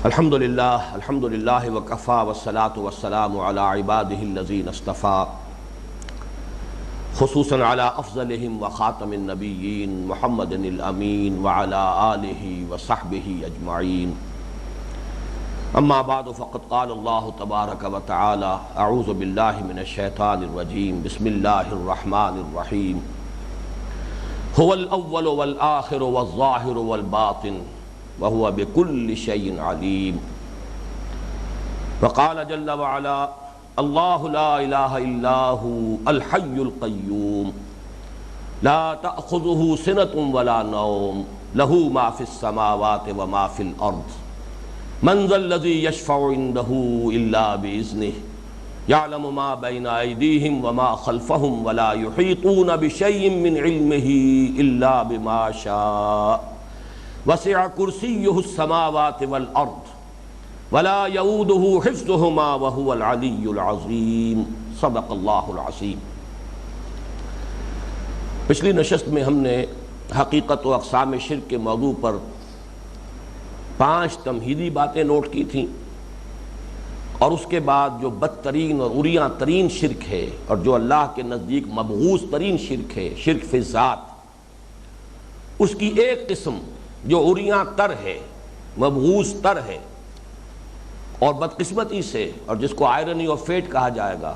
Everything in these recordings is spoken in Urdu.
الحمدللہ وکفا والصلاة والسلام علی عبادہ الذین اصطفیٰ خصوصاً علی افضلہم وخاتم النبیین محمد الامین وعلی آلہ وصحبہ اجمعین اما بعد فقد قال اللہ تبارک وتعالی اعوذ باللہ من الشیطان الرجیم بسم اللہ الرحمن الرحیم هو الاول والآخر والظاہر والباطن وهو بكل شيء عليم وقال جل وعلا الله لا إله إلا هو الحي القيوم لا تأخذه سنة ولا نوم له ما في السماوات وما في الأرض من ذا الذي يشفع عنده إلا بإذنه يعلم ما بين أيديهم وما خلفهم ولا يحيطون بشيء من علمه إلا بما شاء وسع کرسیہ السماوات والارض ولا یؤودہ حفظہما وہو العلی العظیم صدق اللہ العظیم۔ پچھلی نشست میں ہم نے حقیقت و اقسام شرک کے موضوع پر 5 تمہیدی باتیں نوٹ کی تھیں، اور اس کے بعد جو بدترین اور عریاں ترین شرک ہے اور جو اللہ کے نزدیک مبغوض ترین شرک ہے، شرک فی الذات، اس کی ایک قسم جو عریاں تر ہے، مبغوض تر ہے، اور بدقسمتی سے، اور جس کو آئرنی آف فیٹ کہا جائے گا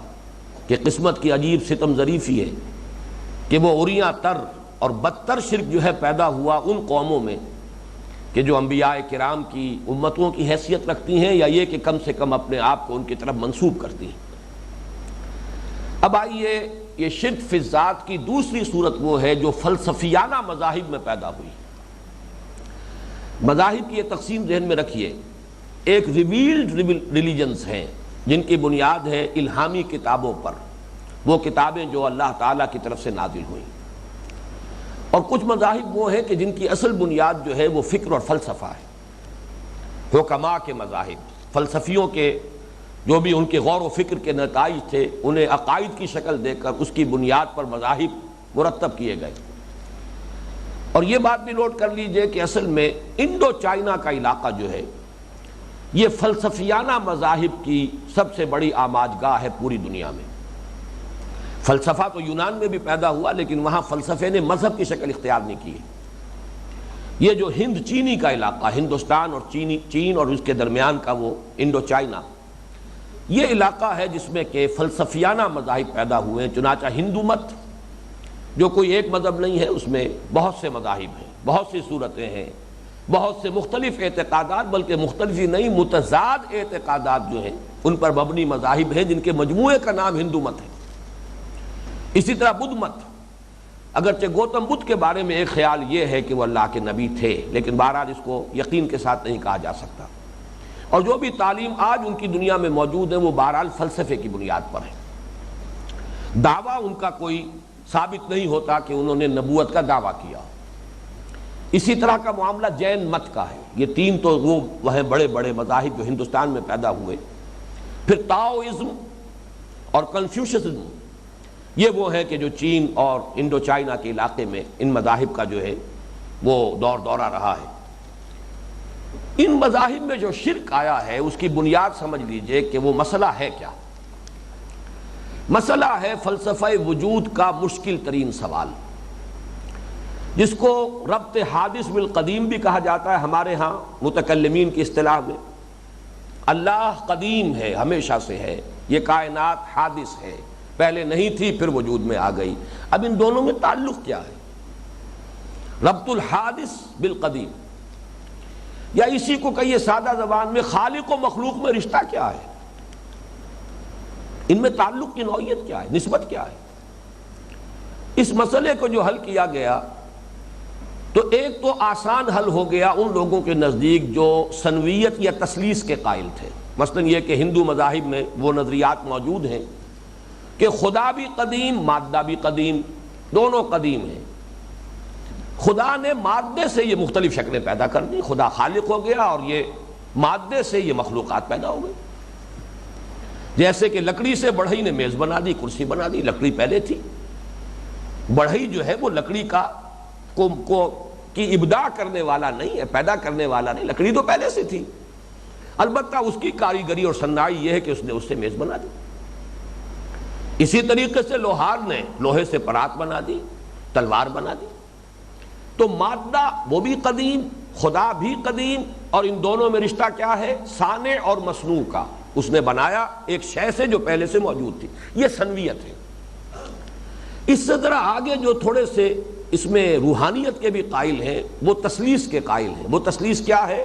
کہ قسمت کی عجیب ستم ظریفی ہے کہ وہ عریاں تر اور بدتر شرک جو ہے پیدا ہوا ان قوموں میں کہ جو انبیاء کرام کی امتوں کی حیثیت رکھتی ہیں، یا یہ کہ کم سے کم اپنے آپ کو ان کی طرف منسوب کرتی ہیں۔ اب آئیے، یہ شرک فی الذات کی دوسری صورت وہ ہے جو فلسفیانہ مذاہب میں پیدا ہوئی۔ مذاہب کی یہ تقسیم ذہن میں رکھیے، ایک ریویلڈ ریلیجنز ہیں جن کی بنیاد ہے الہامی کتابوں پر، وہ کتابیں جو اللہ تعالیٰ کی طرف سے نازل ہوئیں، اور کچھ مذاہب وہ ہیں کہ جن کی اصل بنیاد جو ہے وہ فکر اور فلسفہ ہے۔ حکماء کے مذاہب، فلسفیوں کے جو بھی ان کے غور و فکر کے نتائج تھے، انہیں عقائد کی شکل دے کر اس کی بنیاد پر مذاہب مرتب کیے گئے۔ اور یہ بات بھی نوٹ کر لیجئے کہ اصل میں انڈو چائنا کا علاقہ جو ہے یہ فلسفیانہ مذاہب کی سب سے بڑی آماج گاہ ہے پوری دنیا میں۔ فلسفہ تو یونان میں بھی پیدا ہوا، لیکن وہاں فلسفے نے مذہب کی شکل اختیار نہیں کی۔ یہ جو ہند چینی کا علاقہ، ہندوستان اور چین اور اس کے درمیان کا وہ انڈو چائنا، یہ علاقہ ہے جس میں کہ فلسفیانہ مذاہب پیدا ہوئے ہیں۔ چنانچہ ہندو مت جو کوئی ایک مذہب نہیں ہے، اس میں بہت سے مذاہب ہیں، بہت سی صورتیں ہیں، بہت سے مختلف اعتقادات، بلکہ مختلف ہی نہیں متضاد اعتقادات جو ہیں ان پر مبنی مذاہب ہیں جن کے مجموعے کا نام ہندو مت ہے۔ اسی طرح بدھ مت، اگرچہ گوتم بدھ کے بارے میں ایک خیال یہ ہے کہ وہ اللہ کے نبی تھے، لیکن بہرحال اس کو یقین کے ساتھ نہیں کہا جا سکتا، اور جو بھی تعلیم آج ان کی دنیا میں موجود ہے وہ بہرحال فلسفے کی بنیاد پر ہے۔ دعویٰ ان کا کوئی ثابت نہیں ہوتا کہ انہوں نے نبوت کا دعویٰ کیا۔ اسی طرح کا معاملہ جین مت کا ہے۔ یہ 3 تو وہ ہیں بڑے بڑے مذاہب جو ہندوستان میں پیدا ہوئے۔ پھر تاؤزم اور کنفیوشزم، یہ وہ ہے کہ جو چین اور انڈو چائنا کے علاقے میں ان مذاہب کا جو ہے وہ دور دورہ رہا ہے۔ ان مذاہب میں جو شرک آیا ہے اس کی بنیاد سمجھ لیجئے کہ وہ مسئلہ ہے کیا؟ مسئلہ ہے فلسفہ وجود کا مشکل ترین سوال، جس کو ربط حادث بالقدیم بھی کہا جاتا ہے ہمارے ہاں متکلمین کی اصطلاح میں۔ اللہ قدیم ہے، ہمیشہ سے ہے، یہ کائنات حادث ہے، پہلے نہیں تھی پھر وجود میں آ گئی۔ اب ان دونوں میں تعلق کیا ہے؟ ربط الحادث بالقدیم، یا اسی کو کہیے سادہ زبان میں خالق و مخلوق میں رشتہ کیا ہے؟ ان میں تعلق کی نوعیت کیا ہے، نسبت کیا ہے؟ اس مسئلے کو جو حل کیا گیا تو ایک تو آسان حل ہو گیا ان لوگوں کے نزدیک جو سنویت یا تثلیث کے قائل تھے۔ مثلا یہ کہ ہندو مذاہب میں وہ نظریات موجود ہیں کہ خدا بھی قدیم، مادہ بھی قدیم، دونوں قدیم ہیں۔ خدا نے مادے سے یہ مختلف شکلیں پیدا کر دی، خدا خالق ہو گیا، اور یہ مادے سے یہ مخلوقات پیدا ہو گئی۔ جیسے کہ لکڑی سے بڑھئی نے میز بنا دی، کرسی بنا دی، لکڑی پہلے تھی۔ بڑھئی جو ہے وہ لکڑی کی ابداع کرنے والا نہیں ہے، پیدا کرنے والا نہیں، لکڑی تو پہلے سے تھی۔ البتہ اس کی کاریگری اور صنائی یہ ہے کہ اس نے اس سے میز بنا دی. اسی طریقے سے لوہار نے لوہے سے پرات بنا دی، تلوار بنا دی. تو مادہ وہ بھی قدیم، خدا بھی قدیم، اور ان دونوں میں رشتہ کیا ہے؟ صانع اور مصنوع کا. اس نے بنایا ایک شے سے جو پہلے سے موجود تھی. یہ صنویت ہے. اس سے ذرا آگے جو تھوڑے سے اس میں روحانیت کے بھی قائل ہیں وہ تثلیث کے قائل ہیں. وہ تثلیث کیا ہے؟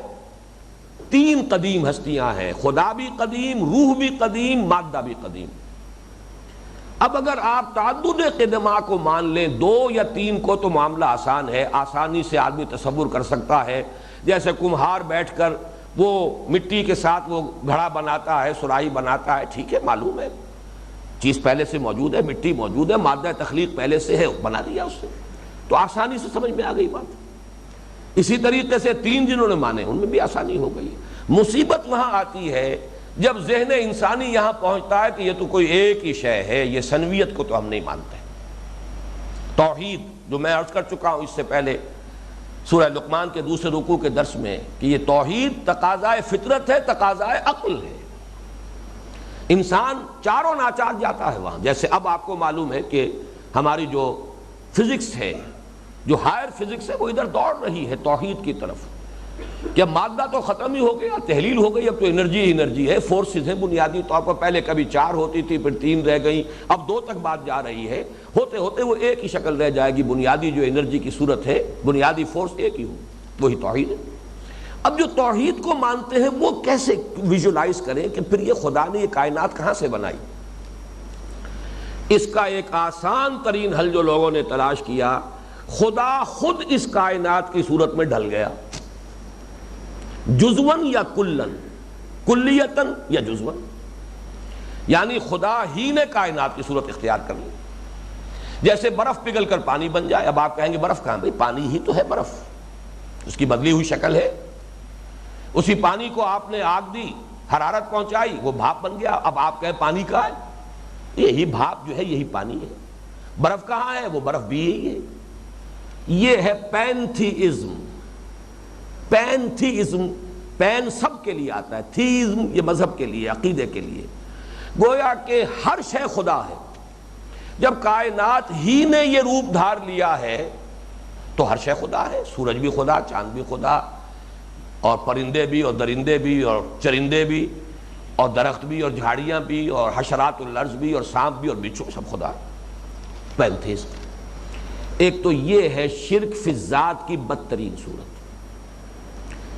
تین قدیم ہستیاں ہیں، خدا بھی قدیم، روح بھی قدیم، مادہ بھی قدیم. اب اگر آپ تعدد قدما کو مان لیں، دو یا تین کو تو معاملہ آسان ہے، آسانی سے آدمی تصور کر سکتا ہے. جیسے کمہار بیٹھ کر وہ مٹی کے ساتھ وہ گھڑا بناتا ہے، سراہی بناتا ہے، ٹھیک ہے، معلوم ہے چیز پہلے سے موجود ہے، مٹی موجود ہے، مادہ تخلیق پہلے سے ہے، بنا دیا اس سے، تو آسانی سے سمجھ میں آ گئی بات. اسی طریقے سے تین جنہوں نے مانے ان میں بھی آسانی ہو گئی. مصیبت وہاں آتی ہے جب ذہن انسانی یہاں پہنچتا ہے کہ یہ تو کوئی ایک ہی شے ہے، یہ سنویت کو تو ہم نہیں مانتے. توحید جو میں عرض کر چکا ہوں اس سے پہلے سورہ لقمان کے دوسرے رکوع کے درس میں کہ یہ توحید تقاضائے فطرت ہے، تقاضائے عقل ہے. انسان چاروں ناچار جاتا ہے وہاں. جیسے اب آپ کو معلوم ہے کہ ہماری جو فزکس ہے، جو ہائر فزکس ہے، وہ ادھر دوڑ رہی ہے توحید کی طرف. کہ مادہ تو ختم ہی ہو گیا، تحلیل ہو گئی، اب تو انرجی ہے، فورسز ہیں بنیادی طور پر. پہلے کبھی 4 ہوتی تھی، پھر 3 رہ گئی، اب 2 تک بات جا رہی ہے. ہوتے ہوتے وہ ایک ہی شکل رہ جائے گی. بنیادی جو انرجی کی صورت ہے، بنیادی فورس ایک ہی ہو، وہی توحید ہے. اب جو توحید کو مانتے ہیں وہ کیسے ویژولائز کریں کہ پھر یہ خدا نے یہ کائنات کہاں سے بنائی؟ اس کا ایک آسان ترین حل جو لوگوں نے تلاش کیا، خدا خود اس کائنات کی صورت میں ڈھل گیا، جزون یا کلن، کلیتن یا جزون. یعنی خدا ہی نے کائنات کی صورت اختیار کر لی. جیسے برف پگھل کر پانی بن جائے. اب آپ کہیں گے برف کہاں؟ بھائی پانی ہی تو ہے برف، اس کی بدلی ہوئی شکل ہے. اسی پانی کو آپ نے آگ دی، حرارت پہنچائی، وہ بھاپ بن گیا. اب آپ کہیں پانی کہاں ہے؟ یہی بھاپ جو ہے یہی پانی ہے. برف کہاں ہے؟ وہ برف بھی یہی ہے. یہ ہے پینتھیزم. پینتھیزم، پین سب کے لیے آتا ہے، تھیزم یہ مذہب کے لیے، عقیدے کے لیے. گویا کہ ہر شے خدا ہے. جب کائنات ہی نے یہ روپ دھار لیا ہے تو ہر شے خدا ہے. سورج بھی خدا، چاند بھی خدا، اور پرندے بھی، اور درندے بھی، اور چرندے بھی، اور درخت بھی، اور جھاڑیاں بھی، اور حشرات الارض بھی، اور سانپ بھی، اور بچھو، سب خدا. پینتھیزم. ایک تو یہ ہے شرک فی الذات کی بدترین صورت.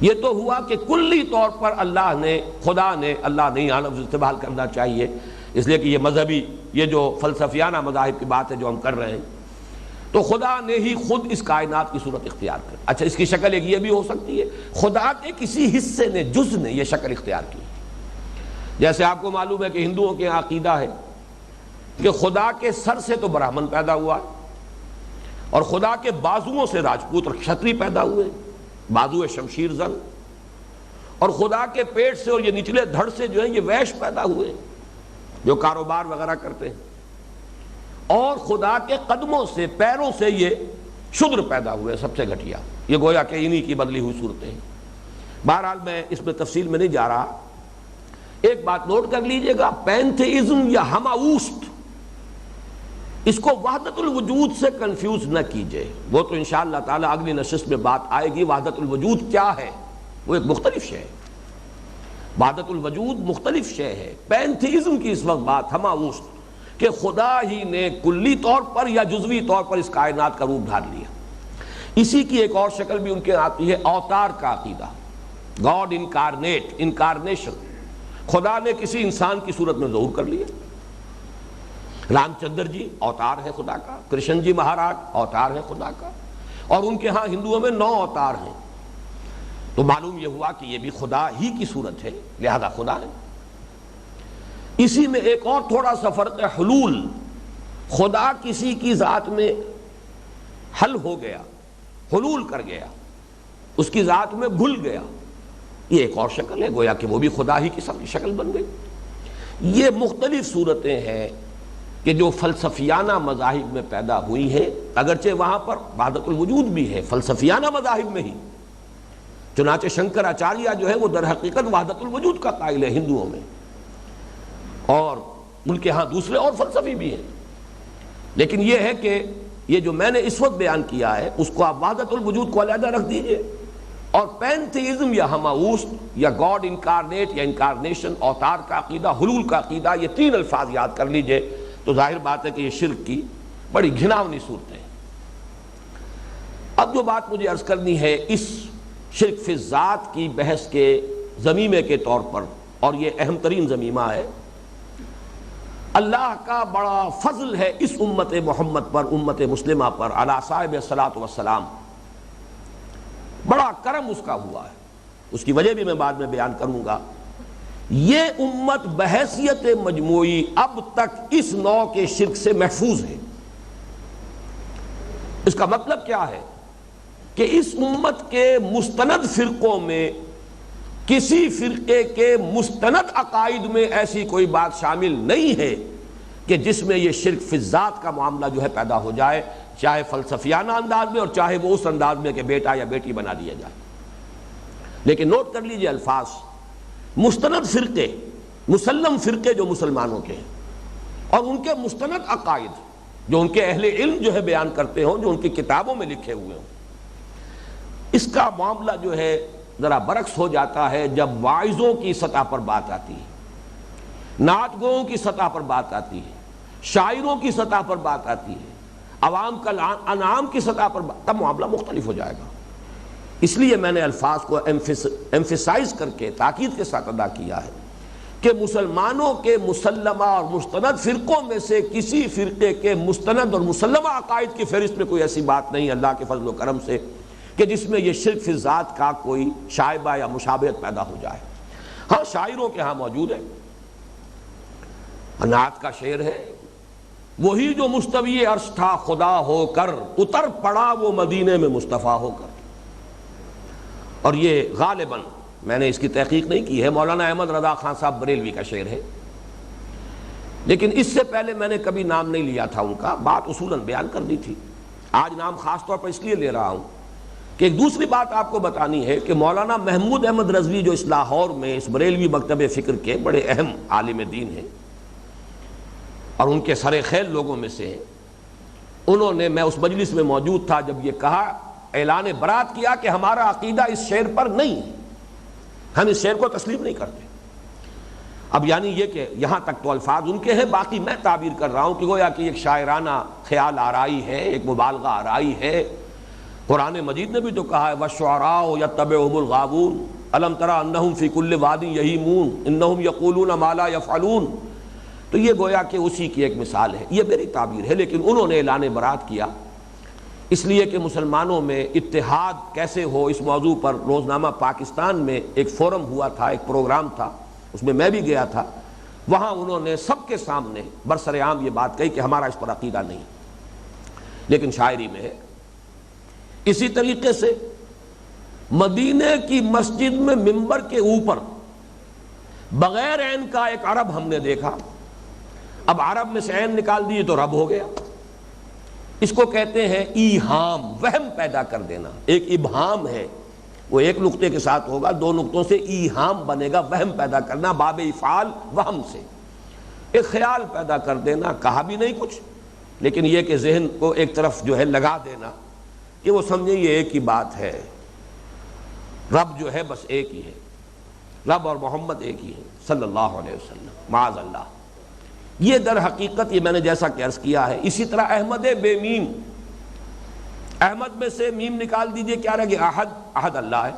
یہ تو ہوا کہ کلی طور پر اللہ نے، خدا نے، اللہ نہیں آنا استعمال کرنا چاہیے اس لیے کہ یہ مذہبی، یہ جو فلسفیانہ مذاہب کی بات ہے جو ہم کر رہے ہیں، تو خدا نے ہی خود اس کائنات کی صورت اختیار کر. اچھا، اس کی شکل ایک یہ بھی ہو سکتی ہے خدا کے کسی حصے نے، جز نے یہ شکل اختیار کی. جیسے آپ کو معلوم ہے کہ ہندوؤں کے یہاں عقیدہ ہے کہ خدا کے سر سے تو برہمن پیدا ہوا، اور خدا کے بازوؤں سے راجپوت اور کھتری پیدا ہوئے، بازو شمشیر زن، اور خدا کے پیٹ سے اور یہ نچلے دھڑ سے جو ہیں یہ ویش پیدا ہوئے جو کاروبار وغیرہ کرتے ہیں، اور خدا کے قدموں سے، پیروں سے یہ شودر پیدا ہوئے، سب سے گھٹیا. یہ گویا کہ انہی کی بدلی ہوئی صورتیں ہیں. بہرحال میں اس میں تفصیل میں نہیں جا رہا. ایک بات نوٹ کر لیجئے گا، پینتھیزم یا ہماوسٹ، اس کو وحدت الوجود سے کنفیوز نہ کیجئے. وہ تو انشاءاللہ تعالی اگلی نشست میں بات آئے گی. وحدت الوجود کیا ہے؟ وہ ایک مختلف شے ہے. وحدت الوجود مختلف شے ہے. پینتھیزم کی اس وقت بات ہماوسٹ، کہ خدا ہی نے کلی طور پر یا جزوی طور پر اس کائنات کا روپ دھار لیا. اسی کی ایک اور شکل بھی ان کے آتی ہے، اوتار کا عقیدہ، گاڈ انکارنیٹ، انکارنیشن. خدا نے کسی انسان کی صورت میں ظہور کر لیا. رام چندر جی اوتار ہے خدا کا، کرشن جی مہاراج اوتار ہے خدا کا، اور ان کے ہاں ہندوؤں میں 9 اوتار ہیں. تو معلوم یہ ہوا کہ یہ بھی خدا ہی کی صورت ہے، لہذا خدا ہے. اسی میں ایک اور تھوڑا سا فرق ہے، حلول. خدا کسی کی ذات میں حل ہو گیا، حلول کر گیا، اس کی ذات میں گھل گیا. یہ ایک اور شکل ہے، گویا کہ وہ بھی خدا ہی کی شکل بن گئی. یہ مختلف صورتیں ہیں کہ جو فلسفیانہ مذاہب میں پیدا ہوئی ہیں، اگرچہ وہاں پر وحدت الوجود بھی ہے فلسفیانہ مذاہب میں ہی، چنانچہ شنکراچاریہ جو ہے وہ در حقیقت وحدت الوجود کا قائل ہے ہندوؤں میں، اور ان کے ہاں دوسرے اور فلسفی بھی ہیں، لیکن یہ ہے کہ یہ جو میں نے اس وقت بیان کیا ہے اس کو آپ وحدت الوجود کو علیحدہ رکھ دیجئے، اور پینتھیزم یا ہماوست یا گاڈ انکارنیٹ یا انکارنیشن، اوتار کا عقیدہ، حلول کا عقیدہ، یہ تین الفاظ یاد کر لیجئے تو ظاہر بات ہے کہ یہ شرک کی بڑی گھناؤنی صورتیں ہیں۔ اب جو بات مجھے عرض کرنی ہے اس شرک فی الذات کی بحث کے ضمیمے کے طور پر، اور یہ اہم ترین ضمیمہ ہے، اللہ کا بڑا فضل ہے اس امت محمد پر، امت مسلمہ پر، علی صاحب الصلاۃ والسلام، بڑا کرم اس کا ہوا ہے، اس کی وجہ بھی میں بعد میں بیان کروں گا۔ یہ امت بحیثیت مجموعی اب تک اس نوع کے شرک سے محفوظ ہے۔ اس کا مطلب کیا ہے کہ اس امت کے مستند فرقوں میں کسی فرقے کے مستند عقائد میں ایسی کوئی بات شامل نہیں ہے کہ جس میں یہ شرک فی الذات کا معاملہ جو ہے پیدا ہو جائے، چاہے فلسفیانہ انداز میں اور چاہے وہ اس انداز میں کہ بیٹا یا بیٹی بنا دیا جائے۔ لیکن نوٹ کر لیجئے الفاظ، مستند فرقے، مسلم فرقے جو مسلمانوں کے ہیں، اور ان کے مستند عقائد جو ان کے اہل علم جو ہے بیان کرتے ہوں، جو ان کی کتابوں میں لکھے ہوئے ہوں، اس کا معاملہ جو ہے ذرا برعکس ہو جاتا ہے جب واعظوں کی سطح پر بات آتی ہے، نعت گوؤں کی سطح پر بات آتی ہے، شاعروں کی سطح پر بات آتی ہے، عوام کا انعام کی سطح پر تب معاملہ مختلف ہو جائے گا۔ اس لیے میں نے الفاظ کو ایمفیسائز کر کے تاکید کے ساتھ ادا کیا ہے کہ مسلمانوں کے مسلمہ اور مستند فرقوں میں سے کسی فرقے کے مستند اور مسلمہ عقائد کی فہرست میں کوئی ایسی بات نہیں اللہ کے فضل و کرم سے کہ جس میں یہ شرک فی الذات کا کوئی شائبہ یا مشابہت پیدا ہو جائے۔ ہاں شاعروں کے ہاں موجود ہے، نعت کا شعر ہے، وہی جو مستوی عرش تھا خدا ہو کر، اتر پڑا وہ مدینے میں مصطفیٰ ہو کر، اور یہ غالباً میں نے اس کی تحقیق نہیں کی ہے، مولانا احمد رضا خان صاحب بریلوی کا شعر ہے، لیکن اس سے پہلے میں نے کبھی نام نہیں لیا تھا ان کا، بات اصولاً بیان کر دی تھی۔ آج نام خاص طور پر اس لیے لے رہا ہوں کہ ایک دوسری بات آپ کو بتانی ہے کہ مولانا محمود احمد رضوی جو اس لاہور میں اس بریلوی مکتب فکر کے بڑے اہم عالم دین ہیں اور ان کے سر خیل لوگوں میں سے ہیں، انہوں نے، میں اس مجلس میں موجود تھا جب یہ کہا، اعلان برات کیا کہ ہمارا عقیدہ اس شعر پر نہیں ہے، ہم اس شعر کو تسلیم نہیں کرتے۔ اب یعنی یہ کہ یہاں تک تو الفاظ ان کے ہیں، باقی میں تعبیر کر رہا ہوں کہ گویا کہ ایک شاعرانہ خیال آرائی ہے، ایک مبالغہ آرائی ہے۔ قرآن مجید نے بھی تو کہا ہے وَالشُّعَرَاءُ يَتَّبِعُهُمُ الْغَاوُونَ أَلَمْ تَرَ أَنَّهُمْ فِي كُلِّ وَادٍ يَهِيمُونَ إِنَّهُمْ يَقُولُونَ مَا لَا يَفْعَلُونَ۔ تو یہ گویا کہ اسی کی ایک مثال ہے، یہ میری تعبیر ہے، لیکن انہوں نے اعلان برات کیا اس لیے کہ مسلمانوں میں اتحاد کیسے ہو اس موضوع پر روزنامہ پاکستان میں ایک فورم ہوا تھا، ایک پروگرام تھا، اس میں میں بھی گیا تھا، وہاں انہوں نے سب کے سامنے برسرعام یہ بات کہی کہ ہمارا اس پر عقیدہ نہیں، لیکن شاعری میں ہے۔ اسی طریقے سے مدینے کی مسجد میں منبر کے اوپر بغیر عین کا ایک عرب ہم نے دیکھا، اب عرب میں سے عین نکال دیے تو رب ہو گیا، اس کو کہتے ہیں ایہام، وہم پیدا کر دینا، ایک ابہام ہے، وہ ایک نقطے کے ساتھ ہوگا، دو نقطوں سے ایہام بنے گا، وہم پیدا کرنا، باب افعال وہم سے ایک خیال پیدا کر دینا، کہا بھی نہیں کچھ لیکن یہ کہ ذہن کو ایک طرف جو ہے لگا دینا کہ وہ سمجھیں یہ ایک ہی بات ہے، رب جو ہے بس ایک ہی ہے، رب اور محمد ایک ہی ہے صلی اللہ علیہ وسلم، معاذ اللہ۔ یہ در حقیقت یہ میں نے جیسا کہ عرض کیا ہے۔ اسی طرح احمد بے میم، احمد میں سے میم نکال دیجئے، کیا رہ گیا؟ احد، احد اللہ ہے،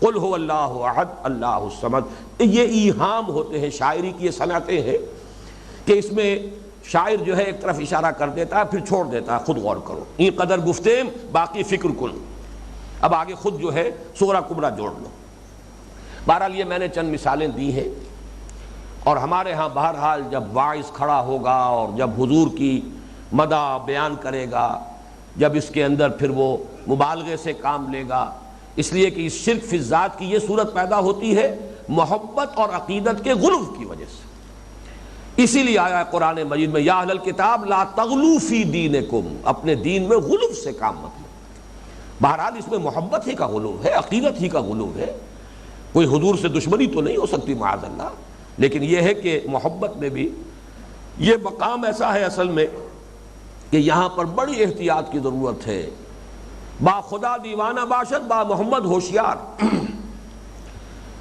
قل هو اللہ احد اللہ الصمد۔ یہ ایہام ہوتے ہیں، شاعری کی یہ صنعتیں ہیں کہ اس میں شاعر جو ہے ایک طرف اشارہ کر دیتا ہے پھر چھوڑ دیتا ہے، خود غور کرو، این قدر گفتیم باقی فکر کن، اب آگے خود جو ہے صغرا کبرا جوڑ لو۔ بہرحال یہ میں نے چند مثالیں دی ہیں، اور ہمارے ہاں بہرحال جب واعظ کھڑا ہوگا اور جب حضور کی مدح بیان کرے گا، جب اس کے اندر پھر وہ مبالغے سے کام لے گا، اس لیے کہ اس شرک فی الذات کی یہ صورت پیدا ہوتی ہے محبت اور عقیدت کے غلو کی وجہ سے۔ اسی لیے آیا ہے قرآن مجید میں یا اہل الکتاب لا تغلوا فی دینکم، اپنے دین میں غلو سے کام مت لو۔ بہرحال اس میں محبت ہی کا غلوب ہے، عقیدت ہی کا غلوب ہے، کوئی حضور سے دشمنی تو نہیں ہو سکتی معاذ اللہ، لیکن یہ ہے کہ محبت میں بھی یہ مقام ایسا ہے اصل میں کہ یہاں پر بڑی احتیاط کی ضرورت ہے۔ با خدا دیوانہ باشد با محمد ہوشیار،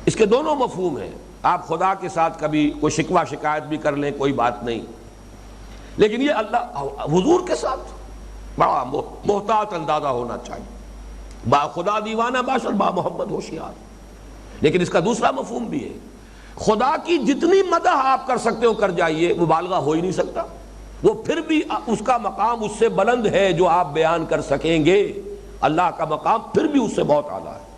اس کے دونوں مفہوم ہیں۔ آپ خدا کے ساتھ کبھی کوئی شکوہ شکایت بھی کر لیں کوئی بات نہیں، لیکن یہ اللہ حضور کے ساتھ بڑا محتاط اندازہ ہونا چاہیے۔ با خدا دیوانہ باشد با محمد ہوشیار، لیکن اس کا دوسرا مفہوم بھی ہے، خدا کی جتنی مدح آپ کر سکتے ہو کر جائیے، مبالغہ ہو ہی نہیں سکتا، وہ پھر بھی اس کا مقام اس سے بلند ہے جو آپ بیان کر سکیں گے، اللہ کا مقام پھر بھی اس سے بہت اعلیٰ ہے۔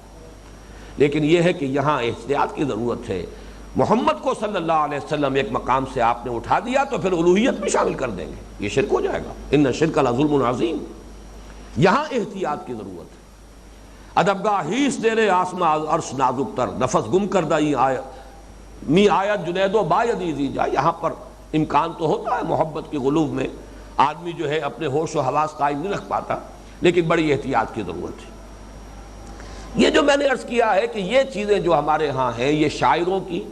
لیکن یہ ہے کہ یہاں احتیاط کی ضرورت ہے۔ محمد کو صلی اللہ علیہ وسلم ایک مقام سے آپ نے اٹھا دیا تو پھر الوہیت بھی شامل کر دیں گے، یہ شرک ہو جائے گا، ان الشرک لظلم عظیم۔ یہاں احتیاط کی ضرورت ہے۔ ادبگاہ ہیس دیر آسما عرش نازک تر، نفس گم کردہ می آیت جنید و بایدی دی جا، یہاں پر امکان تو ہوتا ہے محبت کی غلوب میں آدمی جو ہے اپنے ہوش و حواس قائم نہیں رکھ پاتا، لیکن بڑی احتیاط کی ضرورت ہے۔ یہ جو میں نے عرض کیا ہے کہ یہ چیزیں جو ہمارے ہاں ہیں، یہ شاعروں کی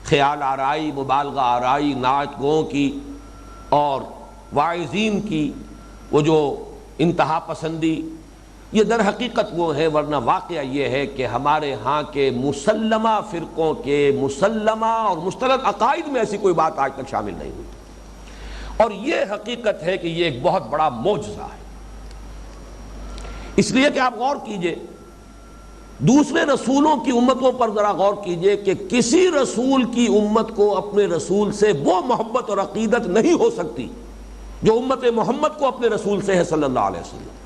خیال آرائی، مبالغہ آرائی، نعت گوں کی اور واعظین کی وہ جو انتہا پسندی، یہ در حقیقت وہ ہے، ورنہ واقعہ یہ ہے کہ ہمارے ہاں کے مسلمہ فرقوں کے مسلمہ اور مستند عقائد میں ایسی کوئی بات آج تک شامل نہیں ہوئی، اور یہ حقیقت ہے کہ یہ ایک بہت بڑا معجزہ ہے۔ اس لیے کہ آپ غور کیجئے، دوسرے رسولوں کی امتوں پر ذرا غور کیجئے کہ کسی رسول کی امت کو اپنے رسول سے وہ محبت اور عقیدت نہیں ہو سکتی جو امت محمد کو اپنے رسول سے ہے صلی اللہ علیہ وسلم۔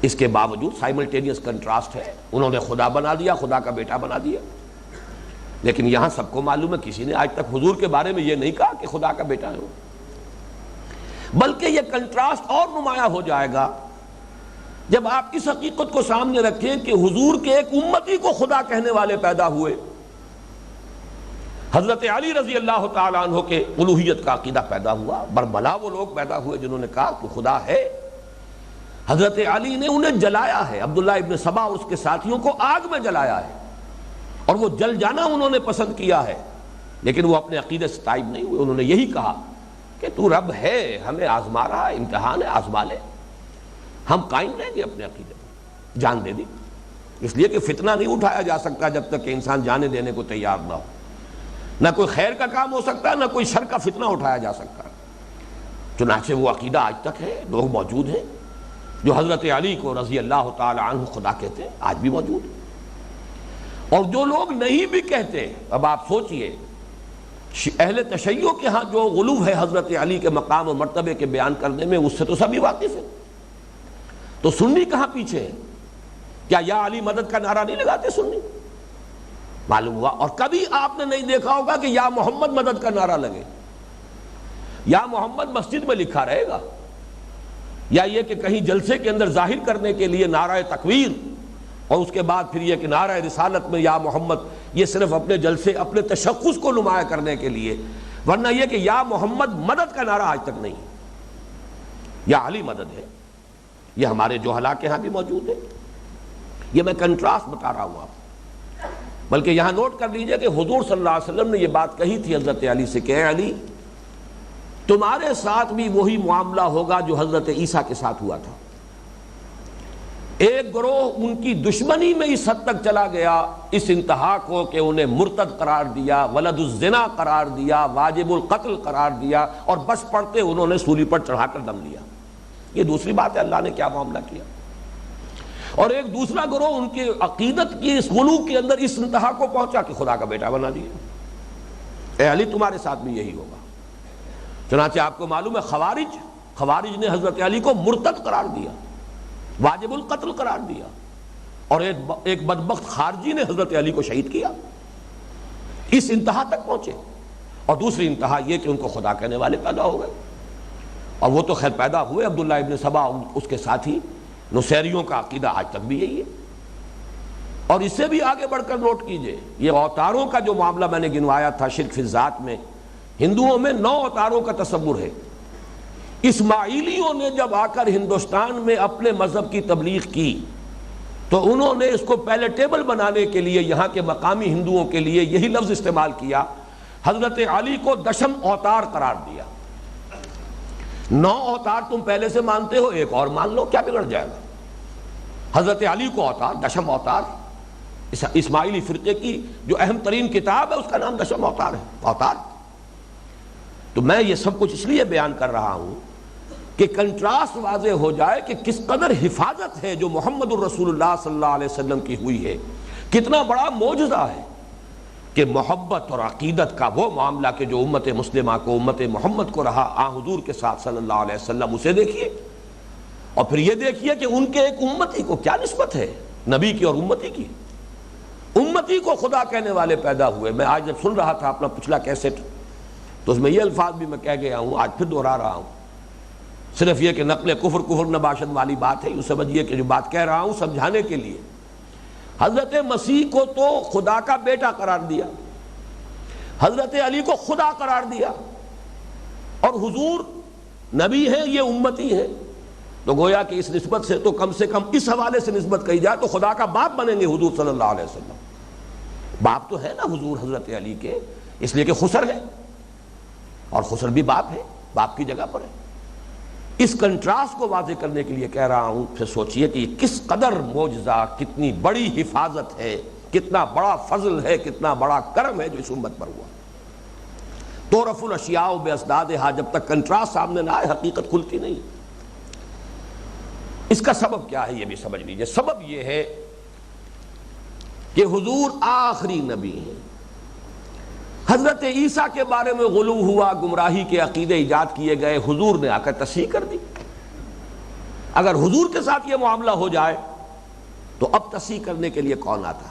اس کے باوجود سائملٹینیس کنٹراسٹ ہے، انہوں نے خدا بنا دیا، خدا کا بیٹا بنا دیا، لیکن یہاں سب کو معلوم ہے کسی نے آج تک حضور کے بارے میں یہ نہیں کہا کہ خدا کا بیٹا ہے وہ، بلکہ یہ کنٹراسٹ اور نمایاں ہو جائے گا جب آپ اس حقیقت کو سامنے رکھیں کہ حضور کے ایک امتی کو خدا کہنے والے پیدا ہوئے۔ حضرت علی رضی اللہ تعالیٰ عنہ کے الوہیت کا عقیدہ پیدا ہوا، برملا وہ لوگ پیدا ہوئے جنہوں نے کہا کہ خدا ہے۔ حضرت علی نے انہیں جلایا ہے، عبداللہ ابن سبا اور اس کے ساتھیوں کو آگ میں جلایا ہے، اور وہ جل جانا انہوں نے پسند کیا ہے، لیکن وہ اپنے عقیدے سے تائب نہیں ہوئے۔ انہوں نے یہی کہا کہ تو رب ہے، ہمیں آزما رہا ہے، امتحان ہے، آزما لے، ہم قائم رہیں گے اپنے عقیدے میں، جان دے دی، اس لیے کہ فتنہ نہیں اٹھایا جا سکتا جب تک کہ انسان جانے دینے کو تیار نہ ہو، نہ کوئی خیر کا کام ہو سکتا ہے، نہ کوئی شر کا فتنہ اٹھایا جا سکتا۔ چنانچہ وہ عقیدہ آج تک ہے، لوگ موجود ہیں جو حضرت علی کو رضی اللہ تعالی عنہ خدا کہتے ہیں، آج بھی موجود ہیں، اور جو لوگ نہیں بھی کہتے، اب آپ سوچئے اہل تشیع کے ہاں جو غلو ہے حضرت علی کے مقام اور مرتبے کے بیان کرنے میں، اس سے تو سبھی واقف ہیں، تو سنی کہاں پیچھے ہے؟ کیا یا علی مدد کا نعرہ نہیں لگاتے سنی؟ معلوم ہوا، اور کبھی آپ نے نہیں دیکھا ہوگا کہ یا محمد مدد کا نعرہ لگے، یا محمد مسجد میں لکھا رہے گا، یا یہ کہ کہیں جلسے کے اندر ظاہر کرنے کے لیے نعرہ تکبیر، اور اس کے بعد پھر یہ کہ نعرہ رسالت میں یا محمد، یہ صرف اپنے جلسے اپنے تشخص کو نمایاں کرنے کے لیے، ورنہ یہ کہ یا محمد مدد کا نعرہ آج تک نہیں، یا علی مدد ہے، یہ ہمارے جوہلا کے ہاں بھی موجود ہے۔ یہ میں کنٹراسٹ بتا رہا ہوں آپ، بلکہ یہاں نوٹ کر لیجئے کہ حضور صلی اللہ علیہ وسلم نے یہ بات کہی تھی حضرت علی سے کہ اے علی، تمہارے ساتھ بھی وہی معاملہ ہوگا جو حضرت عیسیٰ کے ساتھ ہوا تھا۔ ایک گروہ ان کی دشمنی میں اس حد تک چلا گیا، اس انتہا کو کہ انہیں مرتد قرار دیا، ولد الزنا قرار دیا، واجب القتل قرار دیا، اور بس پڑتے انہوں نے سولی پر چڑھا کر دم لیا۔ یہ دوسری بات ہے اللہ نے کیا معاملہ کیا۔ اور ایک دوسرا گروہ ان کی عقیدت کی اس غلو کے اندر اس انتہا کو پہنچا کہ خدا کا بیٹا بنا دیا۔ اے علی تمہارے ساتھ بھی یہی ہوگا۔ چنانچہ آپ کو معلوم ہے خوارج نے حضرت علی کو مرتد قرار دیا، واجب القتل قرار دیا، اور ایک بدبخت خارجی نے حضرت علی کو شہید کیا۔ اس انتہا تک پہنچے، اور دوسری انتہا یہ کہ ان کو خدا کہنے والے پیدا ہو گئے، اور وہ تو خیر پیدا ہوئے، عبداللہ ابن سبا اس کے ساتھی نصیریوں کا عقیدہ آج تک بھی یہی ہے۔ اور اس سے بھی آگے بڑھ کر نوٹ کیجئے، یہ اوتاروں کا جو معاملہ میں نے گنوایا تھا شرک فی الذات میں، ہندوؤں میں 9 اوتاروں کا تصور ہے۔ اسماعیلیوں نے جب آ کر ہندوستان میں اپنے مذہب کی تبلیغ کی تو انہوں نے اس کو پیلیٹیبل بنانے کے لیے یہاں کے مقامی ہندوؤں کے لیے یہی لفظ استعمال کیا، حضرت علی کو دشم اوتار قرار دیا۔ 9 اوتار تم پہلے سے مانتے ہو، ایک اور مان لو، کیا بگڑ جائے گا؟ حضرت علی کو اوتار، دشم اوتار، اسماعیلی فرقے کی جو اہم ترین کتاب ہے اس کا نام دشم اوتار ہے، اوتار۔ تو میں یہ سب کچھ اس لیے بیان کر رہا ہوں کہ کنٹراسٹ واضح ہو جائے کہ کس قدر حفاظت ہے جو محمد الرسول اللہ صلی اللہ علیہ وسلم کی ہوئی ہے، کتنا بڑا معجزہ ہے کہ محبت اور عقیدت کا وہ معاملہ کہ جو امت مسلمہ کو، امت محمد کو رہا آن حضور کے ساتھ صلی اللہ علیہ وسلم، اسے دیکھیے اور پھر یہ دیکھیے کہ ان کے ایک امتی کو کیا نسبت ہے نبی کی اور امتی کی۔ امتی کو خدا کہنے والے پیدا ہوئے۔ میں آج جب سن رہا تھا اپنا پچھلا کیسٹ تو اس میں یہ الفاظ بھی میں کہہ گیا ہوں، آج پھر دہرا رہا ہوں، صرف یہ کہ نقل کفر نباشت والی بات ہے، یہ سمجھیے کہ جو بات کہہ رہا ہوں سمجھانے کے لیے۔ حضرت مسیح کو تو خدا کا بیٹا قرار دیا، حضرت علی کو خدا قرار دیا، اور حضور نبی ہیں، یہ امتی ہیں، تو گویا کہ اس نسبت سے تو کم اس حوالے سے نسبت کہی جائے تو خدا کا باپ بنیں گے حضور صلی اللہ علیہ وسلم۔ باپ تو ہے نا حضور حضرت علی کے، اس لیے کہ خسر ہے اور خسر بھی باپ ہے، باپ کی جگہ پر ہے۔ اس کنٹراسٹ کو واضح کرنے کے لیے کہہ رہا ہوں، پھر سوچئے کہ یہ کس قدر معجزہ، کتنی بڑی حفاظت ہے، کتنا بڑا فضل ہے، کتنا بڑا کرم ہے جو اس امت پر ہوا۔ تعرف الاشیاء باسدادھا، جب تک کنٹراسٹ سامنے نہ آئے حقیقت کھلتی نہیں۔ اس کا سبب کیا ہے یہ بھی سمجھ لیجئے۔ سبب یہ ہے کہ حضور آخری نبی ہیں۔ حضرت عیسیٰ کے بارے میں غلو ہوا، گمراہی کے عقیدے ایجاد کیے گئے، حضور نے آ کر تصحیح کر دی۔ اگر حضور کے ساتھ یہ معاملہ ہو جائے تو اب تصحیح کرنے کے لیے کون آتا؟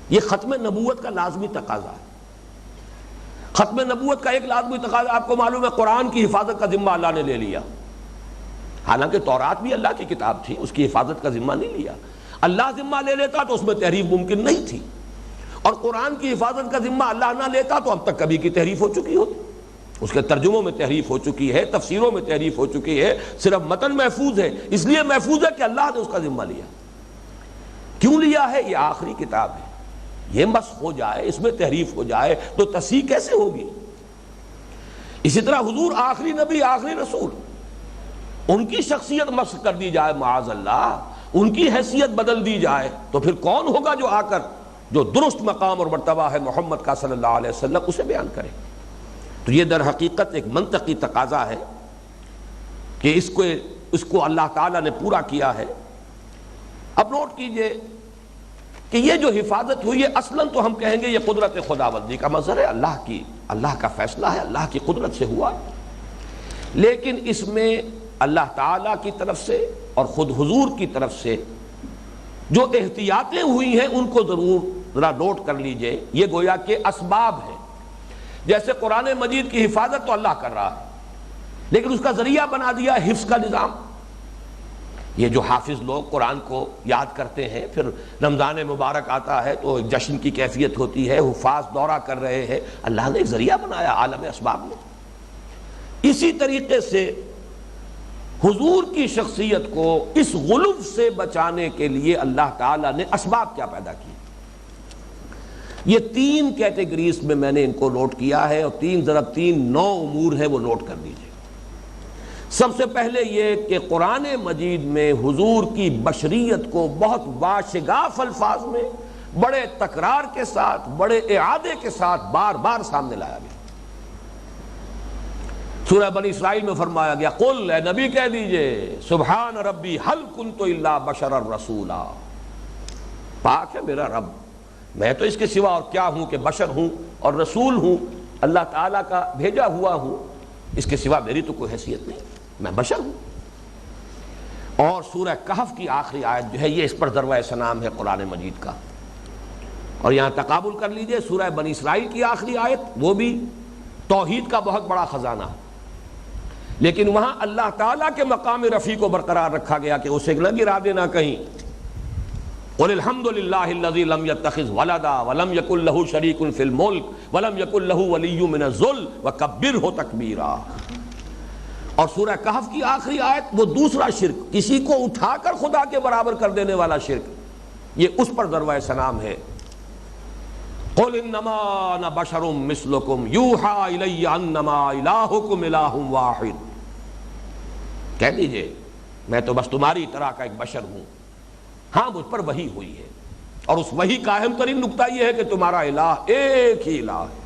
یہ ختم نبوت کا لازمی تقاضا ہے۔ ختم نبوت کا ایک لازمی تقاضا آپ کو معلوم ہے، قرآن کی حفاظت کا ذمہ اللہ نے لے لیا۔ حالانکہ تورات بھی اللہ کی کتاب تھی، اس کی حفاظت کا ذمہ نہیں لیا۔ اللہ ذمہ لے لیتا تو اس میں تحریف ممکن نہیں تھی، اور قرآن کی حفاظت کا ذمہ اللہ نہ لیتا تو اب تک کبھی کی تحریف ہو چکی ہوتی، اس کے ترجموں میں تحریف ہو چکی ہے، تفسیروں میں تحریف ہو چکی ہے۔ صرف متن محفوظ ہے، اس لیے محفوظ ہے کہ اللہ نے اس کا ذمہ لیا۔ کیوں لیا ہے؟ یہ آخری کتاب ہے، یہ مسخ ہو جائے، اس میں تحریف ہو جائے تو تصحیح کیسے ہوگی؟ اسی طرح حضور آخری نبی، آخری رسول، ان کی شخصیت مسخ کر دی جائے معاذ اللہ، ان کی حیثیت بدل دی جائے تو پھر کون ہوگا جو آ کر جو درست مقام اور مرتبہ ہے محمد کا صلی اللہ علیہ وسلم اسے بیان کرے؟ تو یہ در حقیقت ایک منطقی تقاضا ہے کہ اس کو اللہ تعالیٰ نے پورا کیا ہے۔ اب نوٹ کیجئے کہ یہ جو حفاظت ہوئی ہے اصلاً تو ہم کہیں گے یہ قدرت خداوندی کا مظہر ہے، اللہ کا فیصلہ ہے، اللہ کی قدرت سے ہوا، لیکن اس میں اللہ تعالیٰ کی طرف سے اور خود حضور کی طرف سے جو احتیاطیں ہوئی ہیں ان کو ضرور ذرا نوٹ کر لیجئے۔ یہ گویا کہ اسباب ہیں، جیسے قرآن مجید کی حفاظت تو اللہ کر رہا ہے، لیکن اس کا ذریعہ بنا دیا حفظ کا نظام۔ یہ جو حافظ لوگ قرآن کو یاد کرتے ہیں، پھر رمضان مبارک آتا ہے تو ایک جشن کی کیفیت ہوتی ہے، حفاظ دورہ کر رہے ہیں، اللہ نے ایک ذریعہ بنایا عالم اسباب میں۔ اسی طریقے سے حضور کی شخصیت کو اس غلو سے بچانے کے لیے اللہ تعالیٰ نے اسباب کیا پیدا کی؟ یہ 3 کیٹیگریز میں نے ان کو نوٹ کیا ہے، اور 3 ضرب 3 9 امور ہیں، وہ نوٹ کر لیجئے۔ سب سے پہلے یہ کہ قرآن مجید میں حضور کی بشریت کو بہت واشگاف الفاظ میں، بڑے تکرار کے ساتھ، بڑے اعادے کے ساتھ بار بار سامنے لایا گیا۔ سورہ بنی اسرائیل میں فرمایا گیا، قل، اے نبی کہہ دیجئے، سبحان ربی هل كنت الا بشرا رسولا، پاک ہے میرا رب، میں تو اس کے سوا اور کیا ہوں کہ بشر ہوں اور رسول ہوں، اللہ تعالیٰ کا بھیجا ہوا ہوں، اس کے سوا میری تو کوئی حیثیت نہیں، میں بشر ہوں۔ اور سورہ کہف کی آخری آیت جو ہے یہ اس پر ضربہ سنام ہے قرآن مجید کا۔ اور یہاں تقابل کر لیجئے سورہ بنی اسرائیل کی آخری آیت، وہ بھی توحید کا بہت بڑا خزانہ، لیکن وہاں اللہ تعالیٰ کے مقام رفیع کو برقرار رکھا گیا کہ اسے نہ گرا دینا کہیں۔ قل الحمد للہ الذی لم یتخذ ولدا ولم یکن لہ شریک فی الملک ولم یکن لہ ولی من الذل وکبرہ تکبیرا۔ اور سورہ کہف کی آخری آیت وہ دوسرا شرک، کسی کو اٹھا کر خدا کے برابر کر دینے والا شرک، یہ اس پر ضربہ سلام ہے۔ قل انما انا بشر مثلکم یوحی الی انما الہکم الہ واحد، کہہ دیجئے میں تو بس تمہاری طرح کا ایک بشر ہوں، ہاں مجھ پر وحی ہوئی ہے، اور اس وحی کا اہم ترین نقطہ یہ ہے کہ تمہارا الہ ایک ہی الہ ہے۔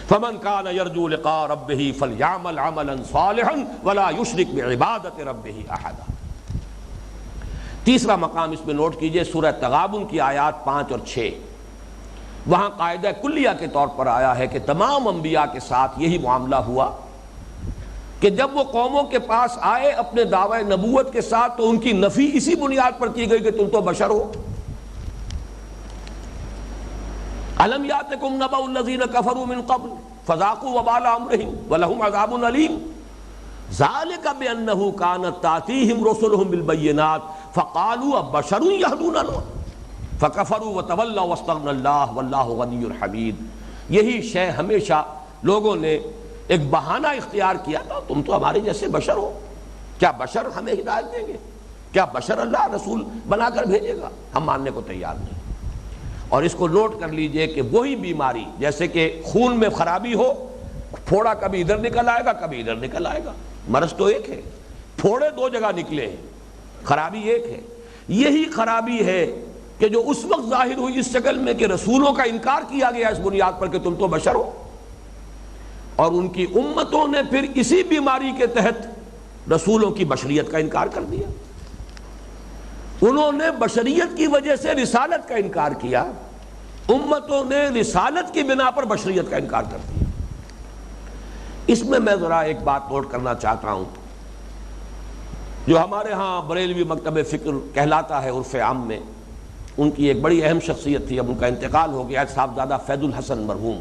فمن كان يرجو لقاء ربه فليعمل عملا صالحا ولا يشرك بعبادة ربه احدا۔ تیسرا مقام اس میں نوٹ کیجئے، سورہ تغابن کی آیات 5 اور 6، وہاں قاعدہ کلیہ کے طور پر آیا ہے کہ تمام انبیاء کے ساتھ یہی معاملہ ہوا کہ جب وہ قوموں کے پاس آئے اپنے دعوی نبوت کے ساتھ تو ان کی نفی اسی بنیاد پر کی گئی کہ تم تو بشر ہو۔ الم یاتکم نبأ الذین کفروا من قبل فذاقوا وبال امرهم ولهم عذاب علیم ذلک بانہ کانت تأتیہم رسلہم بالبینات فقالوا ابشر یہدوننا فکفروا وتولوا واستغنى اللہ واللہ غنی حمید۔ یہی شے ہمیشہ لوگوں نے ایک بہانہ اختیار کیا تھا، تم تو ہمارے جیسے بشر ہو، کیا بشر ہمیں ہدایت دیں گے؟ کیا بشر اللہ رسول بنا کر بھیجے گا؟ ہم ماننے کو تیار نہیں۔ اور اس کو نوٹ کر لیجئے کہ وہی بیماری جیسے کہ خون میں خرابی ہو، پھوڑا کبھی ادھر نکل آئے گا کبھی ادھر نکل آئے گا، مرض تو ایک ہے، پھوڑے دو جگہ نکلے ہیں، خرابی ایک ہے۔ یہی خرابی ہے کہ جو اس وقت ظاہر ہوئی اس شکل میں کہ رسولوں کا انکار کیا گیا اس بنیاد پر کہ تم تو بشر ہو، اور ان کی امتوں نے پھر اسی بیماری کے تحت رسولوں کی بشریت کا انکار کر دیا۔ انہوں نے بشریت کی وجہ سے رسالت کا انکار کیا، امتوں نے رسالت کی بنا پر بشریت کا انکار کر دیا۔ اس میں ذرا ایک بات نوٹ کرنا چاہتا ہوں، جو ہمارے ہاں بریلوی مکتب فکر کہلاتا ہے عرف عام میں، ان کی ایک بڑی اہم شخصیت تھی، اب ان کا انتقال ہو گیا، صاحبزادہ فیض الحسن مرحوم۔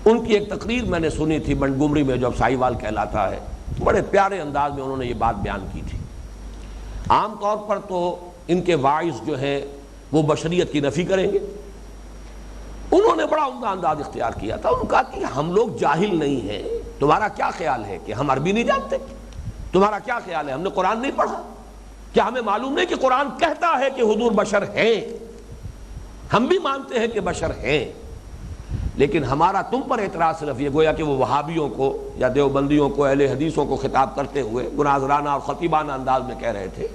ان کی ایک تقریر میں نے سنی تھی منٹگومری میں، جو اب ساہیوال کہلاتا ہے، بڑے پیارے انداز میں انہوں نے یہ بات بیان کی تھی۔ عام طور پر تو ان کے واعظ جو ہیں وہ بشریت کی نفی کریں گے، انہوں نے بڑا عمدہ انداز اختیار کیا تھا، انہوں نے کہا کہ ہم لوگ جاہل نہیں ہیں، تمہارا کیا خیال ہے کہ ہم عربی نہیں جانتے؟ تمہارا کیا خیال ہے ہم نے قرآن نہیں پڑھا؟ کیا ہمیں معلوم نہیں کہ قرآن کہتا ہے کہ حضور بشر ہیں؟ ہم بھی مانتے ہیں کہ بشر ہیں، لیکن ہمارا تم پر اعتراض صرف یہ، گویا کہ وہ وہابیوں کو یا دیوبندیوں کو، اہل حدیثوں کو خطاب کرتے ہوئے گناظرانہ اور خطیبانہ انداز میں کہہ رہے تھے،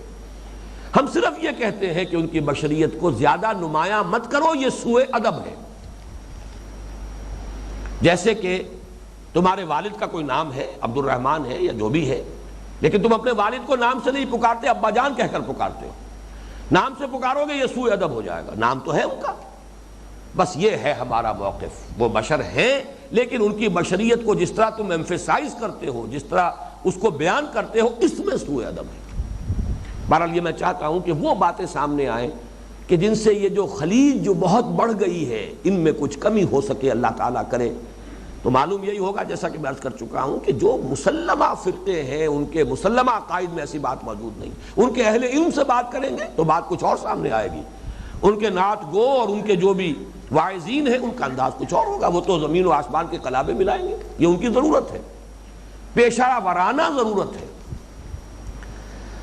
ہم صرف یہ کہتے ہیں کہ ان کی بشریت کو زیادہ نمایاں مت کرو، یہ سوء ادب ہے۔ جیسے کہ تمہارے والد کا کوئی نام ہے، عبد الرحمن ہے یا جو بھی ہے، لیکن تم اپنے والد کو نام سے نہیں پکارتے، ابا جان کہہ کر پکارتے ہو، نام سے پکارو گے یہ سوء ادب ہو جائے گا، نام تو ہے ان کا۔ بس یہ ہے ہمارا موقف، وہ بشر ہیں، لیکن ان کی بشریت کو جس طرح تم ایمفیسائز کرتے ہو، جس طرح اس کو بیان کرتے ہو، اس میں سوء ادب ہے۔ بہرحال یہ میں چاہتا ہوں کہ وہ باتیں سامنے آئیں کہ جن سے یہ جو خلیج جو بہت بڑھ گئی ہے ان میں کچھ کمی ہو سکے، اللہ تعالیٰ کرے۔ تو معلوم یہی ہوگا، جیسا کہ میں عرض کر چکا ہوں، کہ جو مسلمہ فرقے ہیں ان کے مسلمہ عقائد میں ایسی بات موجود نہیں، ان کے اہل علم سے بات کریں گے تو بات کچھ اور سامنے آئے گی، ان کے نعت گو اور ان کے جو بھی واعظین ہیں ان کا انداز کچھ اور ہوگا، وہ تو زمین و آسمان کے قلابے ملائیں گے، یہ ان کی ضرورت ہے، پیشہ ورانہ ضرورت ہے۔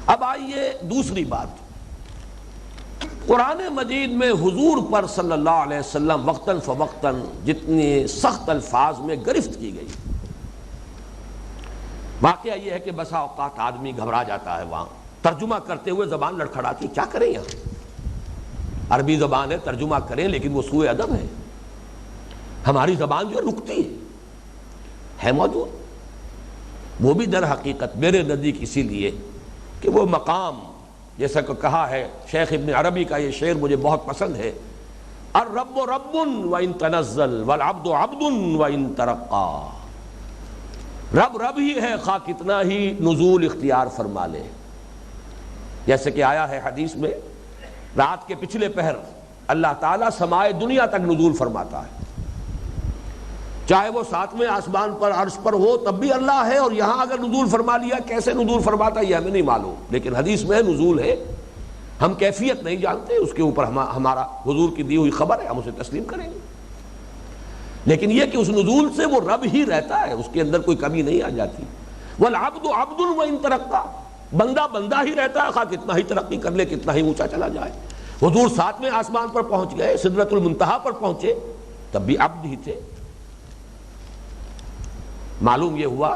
اب آئیے دوسری بات، قرآن مجید میں حضور پر صلی اللہ علیہ وسلم وقتاً فوقتاً جتنی سخت الفاظ میں گرفت کی گئی، واقعہ یہ ہے کہ بسا اوقات آدمی گھبرا جاتا ہے، وہاں ترجمہ کرتے ہوئے زبان لڑکھڑاتی، کیا کریں یہاں، عربی زبان ہے ترجمہ کریں لیکن وہ سوء ادب ہے، ہماری زبان جو رکتی ہے موجود، وہ بھی در حقیقت میرے نزدیک اسی لیے کہ وہ مقام، جیسا کہ کہا ہے شیخ ابن عربی کا یہ شعر مجھے بہت پسند ہے، الرب رب وان تنزل والعبد عبد وان ترقا، رب رب ہی ہے خواہ کتنا ہی نزول اختیار فرما لے، جیسے کہ آیا ہے حدیث میں، رات کے پچھلے پہر اللہ تعالیٰ سمائے دنیا تک نزول فرماتا ہے، چاہے وہ ساتویں آسمان پر عرش پر ہو تب بھی اللہ ہے، اور یہاں اگر نزول فرما لیا کیسے نزول فرماتا یہ ہمیں نہیں معلوم، لیکن حدیث میں نزول ہے، ہم کیفیت نہیں جانتے، اس کے اوپر ہمارا حضور کی دی ہوئی خبر ہے، ہم اسے تسلیم کریں گے، لیکن یہ کہ اس نزول سے وہ رب ہی رہتا ہے، اس کے اندر کوئی کمی نہیں آ جاتی۔ والعبد عبد وان ترقى، بندہ بندہ ہی رہتا ہے خواہ کتنا ہی ترقی کر لے، کتنا ہی اونچا چلا جائے۔ حضور 7ویں آسمان پر پہنچ گئے، سدرۃ المنتہا پر پہنچے، تب بھی عبد ہی تھے۔ معلوم یہ ہوا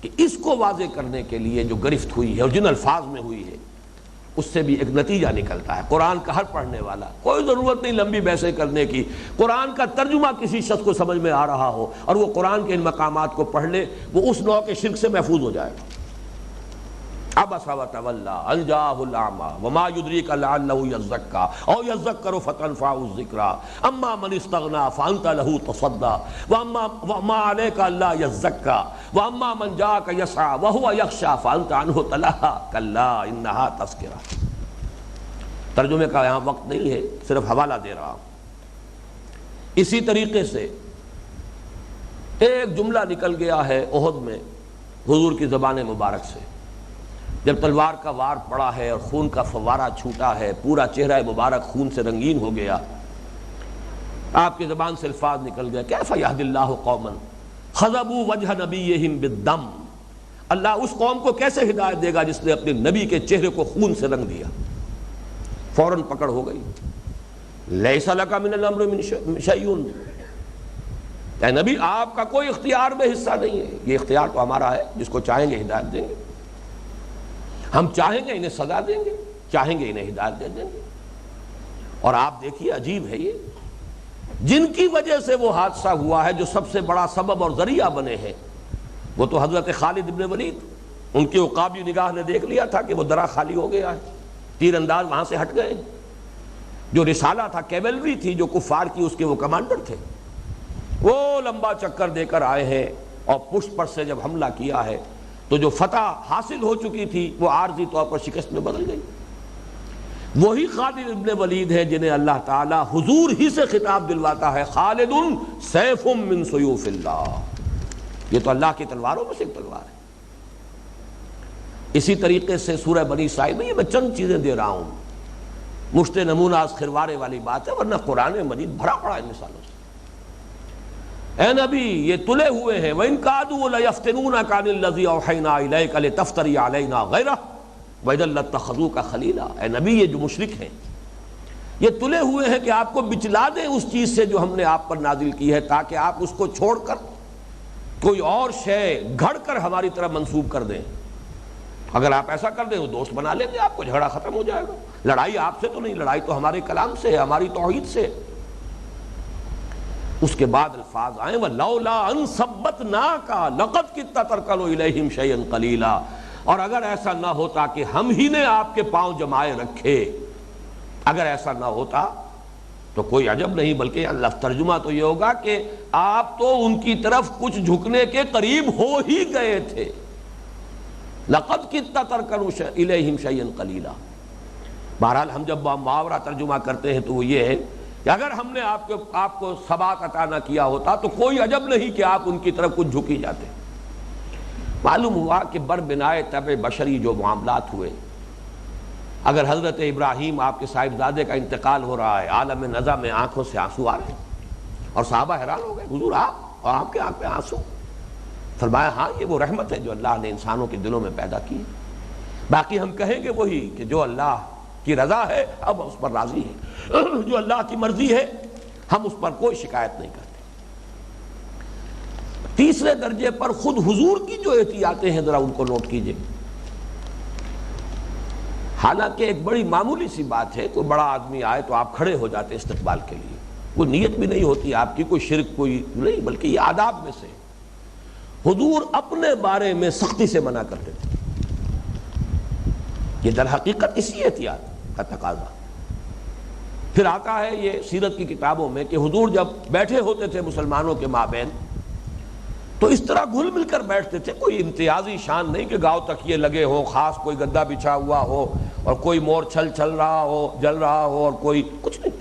کہ اس کو واضح کرنے کے لیے جو گرفت ہوئی ہے اور جن الفاظ میں ہوئی ہے، اس سے بھی ایک نتیجہ نکلتا ہے۔ قرآن کا ہر پڑھنے والا، کوئی ضرورت نہیں لمبی بحثیں کرنے کی، قرآن کا ترجمہ کسی شخص کو سمجھ میں آ رہا ہو اور وہ قرآن کے ان مقامات کو پڑھ لے، وہ اس نوع کے شرک سے محفوظ ہو جائے گا۔ عبس وتولى ان جاءه الأعمى وما يدريك لعله يزكى او يذكر فتنفعه الذكرى اما من استغنى فانت له تصدى وما عليك الا يزكى واما من جاءك يسعى وهو يخشى فانت عنه تلهى كلا انها تذكرة۔ ترجمے کا یہاں وقت نہیں ہے، صرف حوالہ دے رہا ہوں۔ اسی طریقے سے ایک جملہ نکل گیا ہے احد میں حضور کی زبان مبارک سے، جب تلوار کا وار پڑا ہے اور خون کا فوارہ چھوٹا ہے، پورا چہرہ مبارک خون سے رنگین ہو گیا، آپ کی زبان سے الفاظ نکل گئے، کیف یہد اللہ قوما خضبوا وجہ نبیہم بالدم، اللہ اس قوم کو کیسے ہدایت دے گا جس نے اپنے نبی کے چہرے کو خون سے رنگ دیا۔ فوراً پکڑ ہو گئی، لیس لک من الامر من شیء، اے نبی آپ کا کوئی اختیار میں حصہ نہیں ہے، یہ اختیار تو ہمارا ہے، جس کو چاہیں گے ہدایت دیں گے، ہم چاہیں گے انہیں سزا دیں گے، چاہیں گے انہیں ہدایت دے دیں گے۔ اور آپ دیکھیے عجیب ہے یہ، جن کی وجہ سے وہ حادثہ ہوا ہے، جو سب سے بڑا سبب اور ذریعہ بنے ہیں، وہ تو حضرت خالد ابن ولید، ان کی عقابی نگاہ نے دیکھ لیا تھا کہ وہ درہ خالی ہو گیا ہے، تیر انداز وہاں سے ہٹ گئے، جو رسالہ تھا، کیولری تھی جو کفار کی، اس کے وہ کمانڈر تھے، وہ لمبا چکر دے کر آئے ہیں اور پشت پر سے جب حملہ کیا ہے تو جو فتح حاصل ہو چکی تھی وہ عارضی طور پر شکست میں بدل گئی۔ وہی خالد ابن ولید ہے جنہیں اللہ تعالی حضور ہی سے خطاب دلواتا ہے، خالد سیف من سیوف اللہ، یہ تو اللہ کی تلواروں میں سے ایک تلوار ہے۔ اسی طریقے سے سورہ بنی اسرائیل میں، یہ میں چند چیزیں دے رہا ہوں، مشت نمونہ از خروارے والی بات ہے، ورنہ قرآن مجید بھرا پڑا ہے مثالوں سے۔ اے نبی یہ تلے ہوئے ہیں، وَإِن كَادُوا لَيَفْتِنُونَكَ عَنِ الَّذِي أَوْحَيْنَا إِلَيْكَ لِتَفْتَرِيَ عَلَيْنَا غَيْرَهُ وَإِذًا لَاتَّخَذُوكَ خَلِيلًا، اے نبی یہ جو مشرک ہیں یہ تلے ہوئے ہیں کہ آپ کو بچلا دیں اس چیز سے جو ہم نے آپ پر نازل کی ہے، تاکہ آپ اس کو چھوڑ کر کوئی اور شے گھڑ کر ہماری طرف منسوب کر دیں۔ اگر آپ ایسا کر دیں وہ دوست بنا لیں گے آپ کو، جھگڑا ختم ہو جائے گا۔ لڑائی آپ سے تو نہیں، لڑائی تو ہمارے کلام سے ہے، ہماری توحید سے۔ اس کے بعد الفاظ آئیں وَلَوْلَا أَن ثَبَّتْنَاكَ لَقَدْ كِدتَّ تَرْكَنُ إِلَيْهِمْ شَيْئًا قَلِيلًا، اور اگر ایسا نہ ہوتا کہ ہم ہی نے آپ کے پاؤں جمائے رکھے، اگر ایسا نہ ہوتا تو کوئی عجب نہیں، بلکہ اللہ ترجمہ تو یہ ہوگا کہ آپ تو ان کی طرف کچھ جھکنے کے قریب ہو ہی گئے تھے۔ لَقَدْ كِدتَّ تَرْكَنُ إِلَيْهِمْ شَيْئًا قَلِيلًا۔ بہرحال ہم جب محاورہ ترجمہ کرتے ہیں تو وہ یہ ہے کہ اگر ہم نے آپ کو ثبات عطا نہ کیا ہوتا تو کوئی عجب نہیں کہ آپ ان کی طرف کچھ جھکی جاتے۔ معلوم ہوا کہ بربنائے طبع بشری جو معاملات ہوئے، اگر حضرت ابراہیم آپ کے صاحبزادے کا انتقال ہو رہا ہے، عالم نزع میں آنکھوں سے آنسو آ رہے ہیں، اور صحابہ حیران ہو گئے، حضور آپ اور آپ کے آنکھ میں آنسو؟ فرمایا ہاں یہ وہ رحمت ہے جو اللہ نے انسانوں کے دلوں میں پیدا کی ہے، باقی ہم کہیں گے وہی کہ جو اللہ کی رضا ہے اب اس پر راضی ہے، جو اللہ کی مرضی ہے ہم اس پر کوئی شکایت نہیں کرتے۔ تیسرے درجے پر خود حضور کی جو احتیاطیں ہیں ذرا ان کو نوٹ کیجئے۔ حالانکہ ایک بڑی معمولی سی بات ہے، کوئی بڑا آدمی آئے تو آپ کھڑے ہو جاتے استقبال کے لیے، کوئی نیت بھی نہیں ہوتی آپ کی، کوئی شرک کوئی نہیں، بلکہ یہ آداب میں سے۔ حضور اپنے بارے میں سختی سے منع کرتے تھے، یہ در حقیقت اسی احتیاط کا تقاضا۔ پھر آتا ہے یہ سیرت کی کتابوں میں کہ حضور جب بیٹھے ہوتے تھے مسلمانوں کے مابین تو اس طرح گھل مل کر بیٹھتے تھے، کوئی امتیازی شان نہیں کہ گاؤں تکیے لگے ہوں، خاص کوئی گدا بچھا ہوا ہو اور کوئی مور چل رہا ہو، جل رہا ہو، اور کوئی کچھ نہیں۔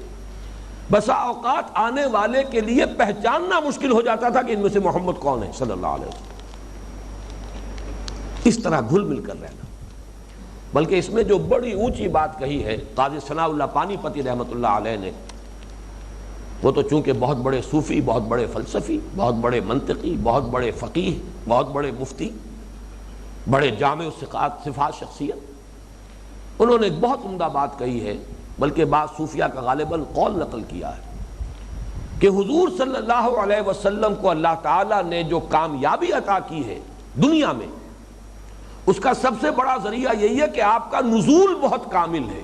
بسا اوقات آنے والے کے لیے پہچاننا مشکل ہو جاتا تھا کہ ان میں سے محمد کون ہے صلی اللہ علیہ وسلم۔ اس طرح گھل مل کر رہنا۔ بلکہ اس میں جو بڑی اونچی بات کہی ہے قاضی ثناء اللہ پانی پتی رحمۃ اللہ علیہ نے، وہ تو چونکہ بہت بڑے صوفی، بہت بڑے فلسفی، بہت بڑے منطقی، بہت بڑے فقیہ، بہت بڑے مفتی، بڑے جامع صفات شخصیت، انہوں نے ایک بہت عمدہ بات کہی ہے، بلکہ بعض صوفیہ کا غالباً قول نقل کیا ہے کہ حضور صلی اللہ علیہ وسلم کو اللہ تعالیٰ نے جو کامیابی عطا کی ہے دنیا میں، اس کا سب سے بڑا ذریعہ یہی ہے کہ آپ کا نزول بہت کامل ہے۔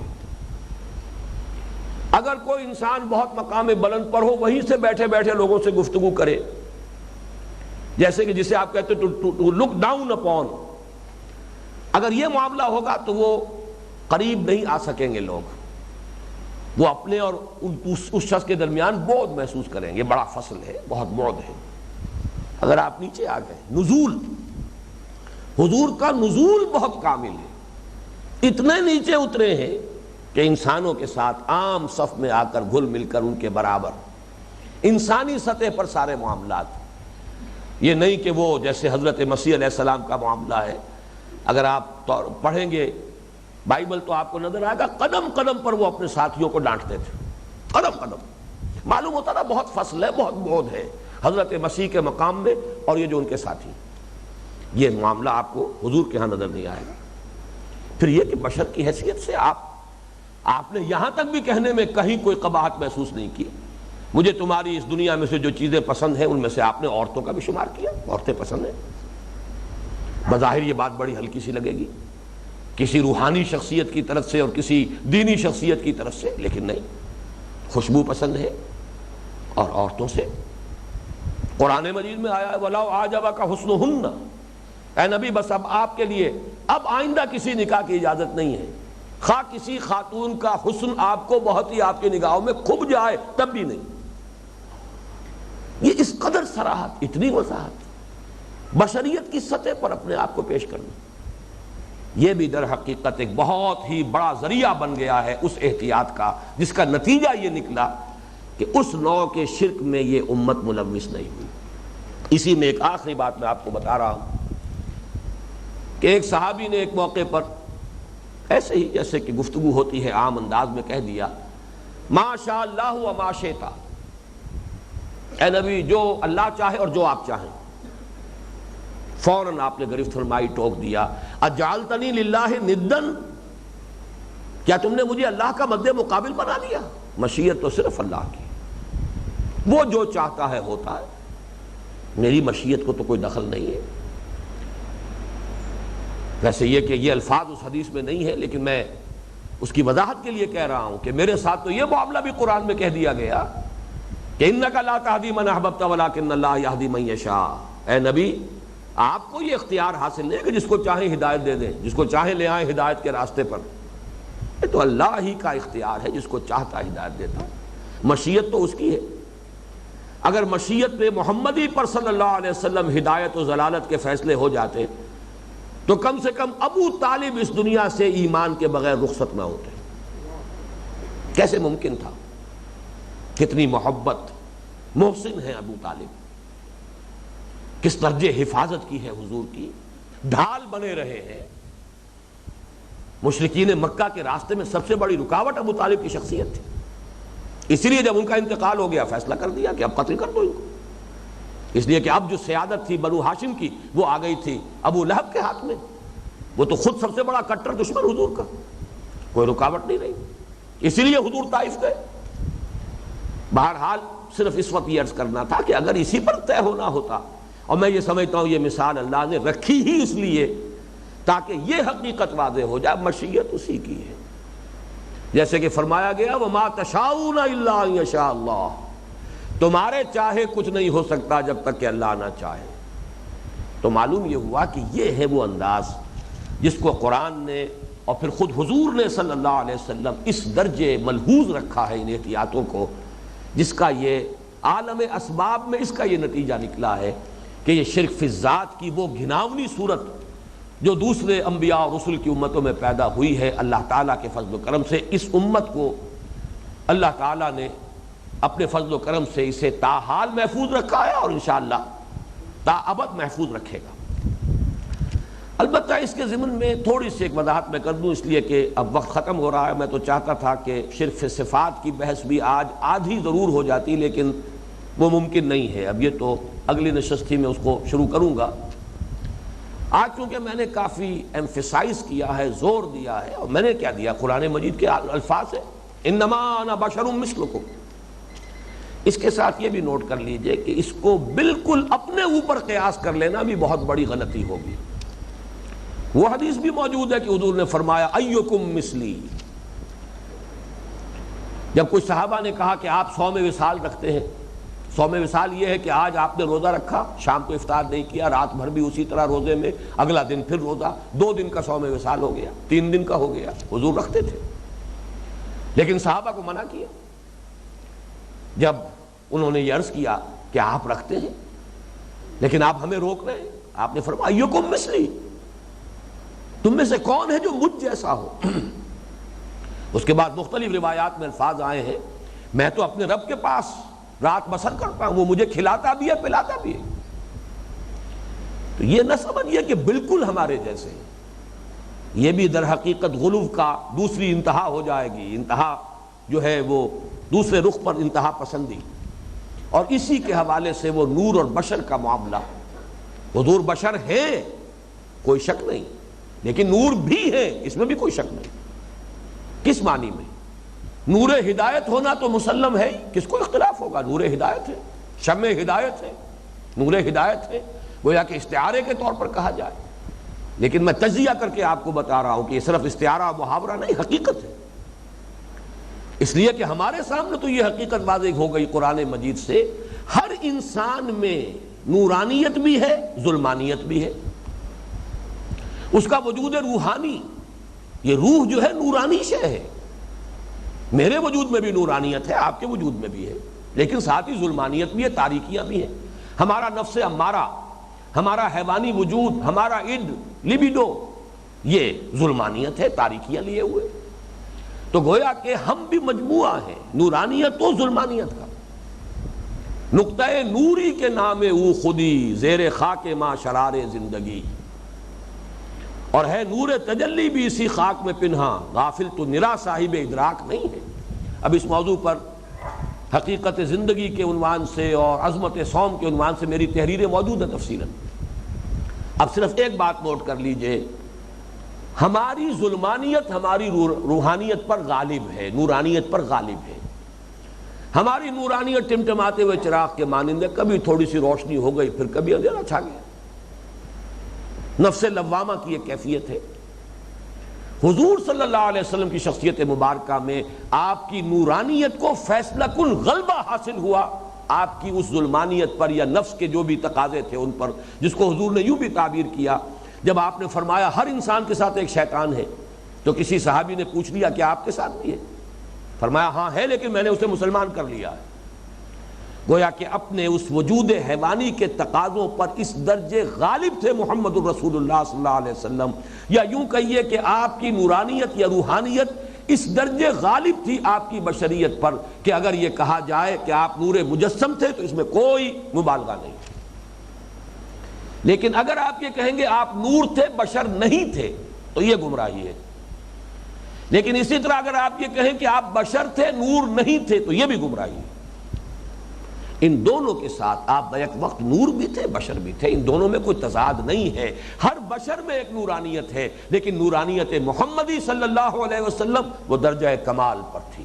اگر کوئی انسان بہت مقام بلند پر ہو، وہیں سے بیٹھے بیٹھے لوگوں سے گفتگو کرے، جیسے کہ جسے آپ کہتے ٹو لک ڈاؤن اپون، اگر یہ معاملہ ہوگا تو وہ قریب نہیں آ سکیں گے لوگ، وہ اپنے اور اس شخص کے درمیان بعد محسوس کریں گے، بڑا فصل ہے، بہت بعد ہے۔ اگر آپ نیچے آ گئے، نزول، حضور کا نزول بہت کامل ہے، اتنے نیچے اترے ہیں کہ انسانوں کے ساتھ عام صف میں آ کر گھل مل کر ان کے برابر، انسانی سطح پر سارے معاملات، یہ نہیں کہ وہ جیسے حضرت مسیح علیہ السلام کا معاملہ ہے، اگر آپ پڑھیں گے بائبل تو آپ کو نظر آئے گا قدم قدم پر وہ اپنے ساتھیوں کو ڈانٹتے تھے، قدم قدم، معلوم ہوتا تھا بہت فصل ہے، بہت بعد ہے حضرت مسیح کے مقام میں اور یہ جو ان کے ساتھی، یہ معاملہ آپ کو حضور کے ہاں نظر نہیں آئے گا۔ پھر یہ کہ بشر کی حیثیت سے آپ نے یہاں تک بھی کہنے میں کہیں کوئی قباحت محسوس نہیں کی، مجھے تمہاری اس دنیا میں سے جو چیزیں پسند ہیں ان میں سے آپ نے عورتوں کا بھی شمار کیا، عورتیں پسند ہیں۔ بظاہر یہ بات بڑی ہلکی سی لگے گی کسی روحانی شخصیت کی طرف سے اور کسی دینی شخصیت کی طرف سے، لیکن نہیں، خوشبو پسند ہے اور عورتوں سے۔ قرآن مجید میں آیا ہے وَلَوْ أَعْجَبَكَ حُسْنُهُنَّ، اے نبی بس اب آپ کے لیے اب آئندہ کسی نکاح کی اجازت نہیں ہے، خواہ کسی خاتون کا حسن آپ کو بہت ہی آپ کی نگاہوں میں کھب جائے تب بھی نہیں۔ یہ اس قدر صراحت، اتنی وضاحت، بشریت کی سطح پر اپنے آپ کو پیش کرنا، یہ بھی در حقیقت ایک بہت ہی بڑا ذریعہ بن گیا ہے اس احتیاط کا، جس کا نتیجہ یہ نکلا کہ اس نوع کے شرک میں یہ امت ملوث نہیں ہوئی۔ اسی میں ایک آخری بات میں آپ کو بتا رہا ہوں کہ ایک صحابی نے ایک موقع پر ایسے ہی جیسے کہ گفتگو ہوتی ہے عام انداز میں کہہ دیا ما شاء اللہ و ما شئت، اے نبی جو اللہ چاہے اور جو آپ چاہیں۔ فوراً آپ نے گرفت فرمائی، ٹوک دیا اجعلتنی للہ ندن، کیا تم نے مجھے اللہ کا مد مقابل بنا دیا؟ مشیت تو صرف اللہ کی، وہ جو چاہتا ہے ہوتا ہے، میری مشیت کو تو کوئی دخل نہیں ہے۔ ویسے یہ کہ یہ الفاظ اس حدیث میں نہیں ہے، لیکن میں اس کی وضاحت کے لیے کہہ رہا ہوں کہ میرے ساتھ تو یہ معاملہ بھی قرآن میں کہہ دیا گیا کہ اِنَّكَ لَا تَهْدِي مَنْ أَحْبَبْتَ وَلَٰكِنَّ اللَّهَ يَهْدِي مَن يَشَاءُ، اے نبی آپ کو یہ اختیار حاصل نہیں کہ جس کو چاہیں ہدایت دے دیں، جس کو چاہیں لے آئیں ہدایت کے راستے پر، یہ تو اللہ ہی کا اختیار ہے، جس کو چاہتا ہدایت دیتا۔ مشیت تو اس کی ہے۔ اگر مشیت پہ محمدی پر صلی اللہ علیہ وسلم ہدایت و ضلالت کے فیصلے ہو جاتے تو کم سے کم ابو طالب اس دنیا سے ایمان کے بغیر رخصت نہ ہوتے۔ کیسے ممکن تھا؟ کتنی محبت، محسن ہے ابو طالب، کس درجے حفاظت کی ہے حضور کی، ڈھال بنے رہے ہیں۔ مشرکین مکہ کے راستے میں سب سے بڑی رکاوٹ ابو طالب کی شخصیت تھی، اسی لیے جب ان کا انتقال ہو گیا فیصلہ کر دیا کہ اب قتل کر دو ان کو، اس لیے کہ اب جو سیادت تھی بنو ہاشم کی وہ آ گئی تھی ابو لہب کے ہاتھ میں، وہ تو خود سب سے بڑا کٹر دشمن حضور کا، کوئی رکاوٹ نہیں رہی، اسی لیے حضور طائف گئے۔ بہرحال صرف اس وقت یہ عرض کرنا تھا کہ اگر اسی پر طے ہونا ہوتا، اور میں یہ سمجھتا ہوں یہ مثال اللہ نے رکھی ہی اس لیے تاکہ یہ حقیقت واضح ہو جائے مشیت اسی کی ہے، جیسے کہ فرمایا گیا وَمَا تَشَاءُونَ إِلَّا أَن يَشَاءَ اللَّهُ، تمہارے چاہے کچھ نہیں ہو سکتا جب تک کہ اللہ نہ چاہے۔ تو معلوم یہ ہوا کہ یہ ہے وہ انداز جس کو قرآن نے اور پھر خود حضور نے صلی اللہ علیہ وسلم اس درجے ملحوظ رکھا ہے ان احتیاطوں کو، جس کا یہ عالم اسباب میں اس کا یہ نتیجہ نکلا ہے کہ یہ شرک فی الذات کی وہ گھناؤنی صورت جو دوسرے انبیاء اور رسل کی امتوں میں پیدا ہوئی ہے، اللہ تعالیٰ کے فضل و کرم سے اس امت کو اللہ تعالیٰ نے اپنے فضل و کرم سے اسے تاحال محفوظ رکھا ہے اور انشاءاللہ تا ابد محفوظ رکھے گا۔ البتہ اس کے ضمن میں تھوڑی سی ایک وضاحت میں کر دوں، اس لیے کہ اب وقت ختم ہو رہا ہے۔ میں تو چاہتا تھا کہ شرک صفات کی بحث بھی آج آدھی ضرور ہو جاتی، لیکن وہ ممکن نہیں ہے، اب یہ تو اگلی نشست ہی میں اس کو شروع کروں گا۔ آج چونکہ میں نے کافی ایمفیسائز کیا ہے، زور دیا ہے، اور میں نے کیا دیا، قرآن مجید کے الفاظ ہے انما انا بشر مثلکم۔ اس کے ساتھ یہ بھی نوٹ کر لیجئے کہ اس کو بالکل اپنے اوپر قیاس کر لینا بھی بہت بڑی غلطی ہوگی۔ وہ حدیث بھی موجود ہے کہ حضور نے فرمایا ایکم مثلی۔ جب کچھ صحابہ نے کہا کہ آپ صوم وصال رکھتے ہیں، صوم وصال یہ ہے کہ آج آپ نے روزہ رکھا، شام کو افطار نہیں کیا، رات بھر بھی اسی طرح روزے میں، اگلا دن پھر روزہ، 2 دن کا صوم وصال ہو گیا، 3 دن کا ہو گیا۔ حضور رکھتے تھے، لیکن صحابہ کو منع کیا۔ جب انہوں نے یہ عرض کیا کہ آپ رکھتے ہیں لیکن آپ ہمیں روک رہے ہیں، آپ نے فرمایا ایکم مثلی، تم میں سے کون ہے جو مجھ جیسا ہو؟ اس کے بعد مختلف روایات میں الفاظ آئے ہیں میں تو اپنے رب کے پاس رات بسر کرتا ہوں، وہ مجھے کھلاتا بھی ہے پلاتا بھی ہے۔ تو یہ نہ سمجھیے کہ بالکل ہمارے جیسے ہیں، یہ بھی در حقیقت غلو کا دوسری انتہا ہو جائے گی، انتہا جو ہے وہ دوسرے رخ پر انتہا پسندی، اور اسی کے حوالے سے وہ نور اور بشر کا معاملہ۔ حضور بشر ہیں، کوئی شک نہیں، لیکن نور بھی ہے، اس میں بھی کوئی شک نہیں۔ کس معنی میں؟ نور ہدایت ہونا تو مسلم ہے، کس کو اختلاف ہوگا؟ نور ہدایت ہے، شمع ہدایت ہے، نور ہدایت ہے، گویا کہ استعارے کے طور پر کہا جائے، لیکن میں تجزیہ کر کے آپ کو بتا رہا ہوں کہ یہ صرف استعارہ محاورہ نہیں، حقیقت ہے۔ اس لیے کہ ہمارے سامنے تو یہ حقیقت واضح ہو گئی قرآن مجید سے، ہر انسان میں نورانیت بھی ہے، ظلمانیت بھی ہے۔ اس کا وجود روحانی، یہ روح جو ہے نورانی شے ہے، میرے وجود میں بھی نورانیت ہے، آپ کے وجود میں بھی ہے، لیکن ساتھ ہی ظلمانیت بھی ہے، تاریکیاں بھی ہیں۔ ہمارا نفس امارہ، ہمارا حیوانی وجود، ہمارا اڈ لبیڈو، یہ ظلمانیت ہے، تاریکیاں لیے ہوئے۔ تو گویا کہ ہم بھی مجموعہ ہیں نورانیت و ظلمانیت کا۔ نقطہ نوری کے نام او خودی، زیر خاک ماں شرار زندگی، اور ہے نور تجلی بھی اسی خاک میں پنہاں، غافل تو نرا صاحب ادراک نہیں ہے۔ اب اس موضوع پر حقیقت زندگی کے عنوان سے اور عظمت صوم کے عنوان سے میری تحریریں موجود ہیں تفصیلاً۔ اب صرف ایک بات نوٹ کر لیجئے، ہماری ظلمانیت ہماری روحانیت پر غالب ہے، نورانیت پر غالب ہے۔ ہماری نورانیت ٹمٹماتے ہوئے چراغ کے مانند ہے، کبھی تھوڑی سی روشنی ہو گئی پھر کبھی اندھیرا چھا گیا۔ نفس لوامہ کی ایک کیفیت ہے۔ حضور صلی اللہ علیہ وسلم کی شخصیت مبارکہ میں آپ کی نورانیت کو فیصلہ کن غلبہ حاصل ہوا آپ کی اس ظلمانیت پر، یا نفس کے جو بھی تقاضے تھے ان پر، جس کو حضور نے یوں بھی تعبیر کیا جب آپ نے فرمایا ہر انسان کے ساتھ ایک شیطان ہے، تو کسی صحابی نے پوچھ لیا کہ آپ کے ساتھ بھی ہے؟ فرمایا ہاں ہے، لیکن میں نے اسے مسلمان کر لیا ہے۔ گویا کہ اپنے اس وجود حیوانی کے تقاضوں پر اس درجے غالب تھے محمد الرسول اللہ صلی اللہ علیہ وسلم، یا یوں کہیے کہ آپ کی نورانیت یا روحانیت اس درجے غالب تھی آپ کی بشریت پر کہ اگر یہ کہا جائے کہ آپ نور مجسم تھے تو اس میں کوئی مبالغہ نہیں۔ لیکن اگر آپ یہ کہیں گے آپ نور تھے بشر نہیں تھے تو یہ گمراہی ہے، لیکن اسی طرح اگر آپ یہ کہیں کہ آپ بشر تھے نور نہیں تھے تو یہ بھی گمراہی ہے۔ ان دونوں کے ساتھ آپ بیک وقت نور بھی تھے بشر بھی تھے، ان دونوں میں کوئی تضاد نہیں ہے۔ ہر بشر میں ایک نورانیت ہے، لیکن نورانیت محمدی صلی اللہ علیہ وسلم وہ درجہ کمال پر تھی،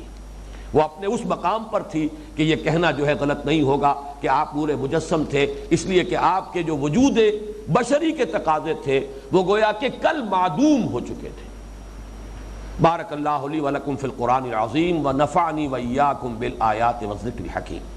وہ اپنے اس مقام پر تھی کہ یہ کہنا جو ہے غلط نہیں ہوگا کہ آپ نور مجسم تھے، اس لیے کہ آپ کے جو وجود بشری کے تقاضے تھے وہ گویا کہ کل معدوم ہو چکے تھے۔ بارک اللہ لی ولکم فی القرآن العظیم ونفعنی وإیاکم بالآیات والذکر الحکیم۔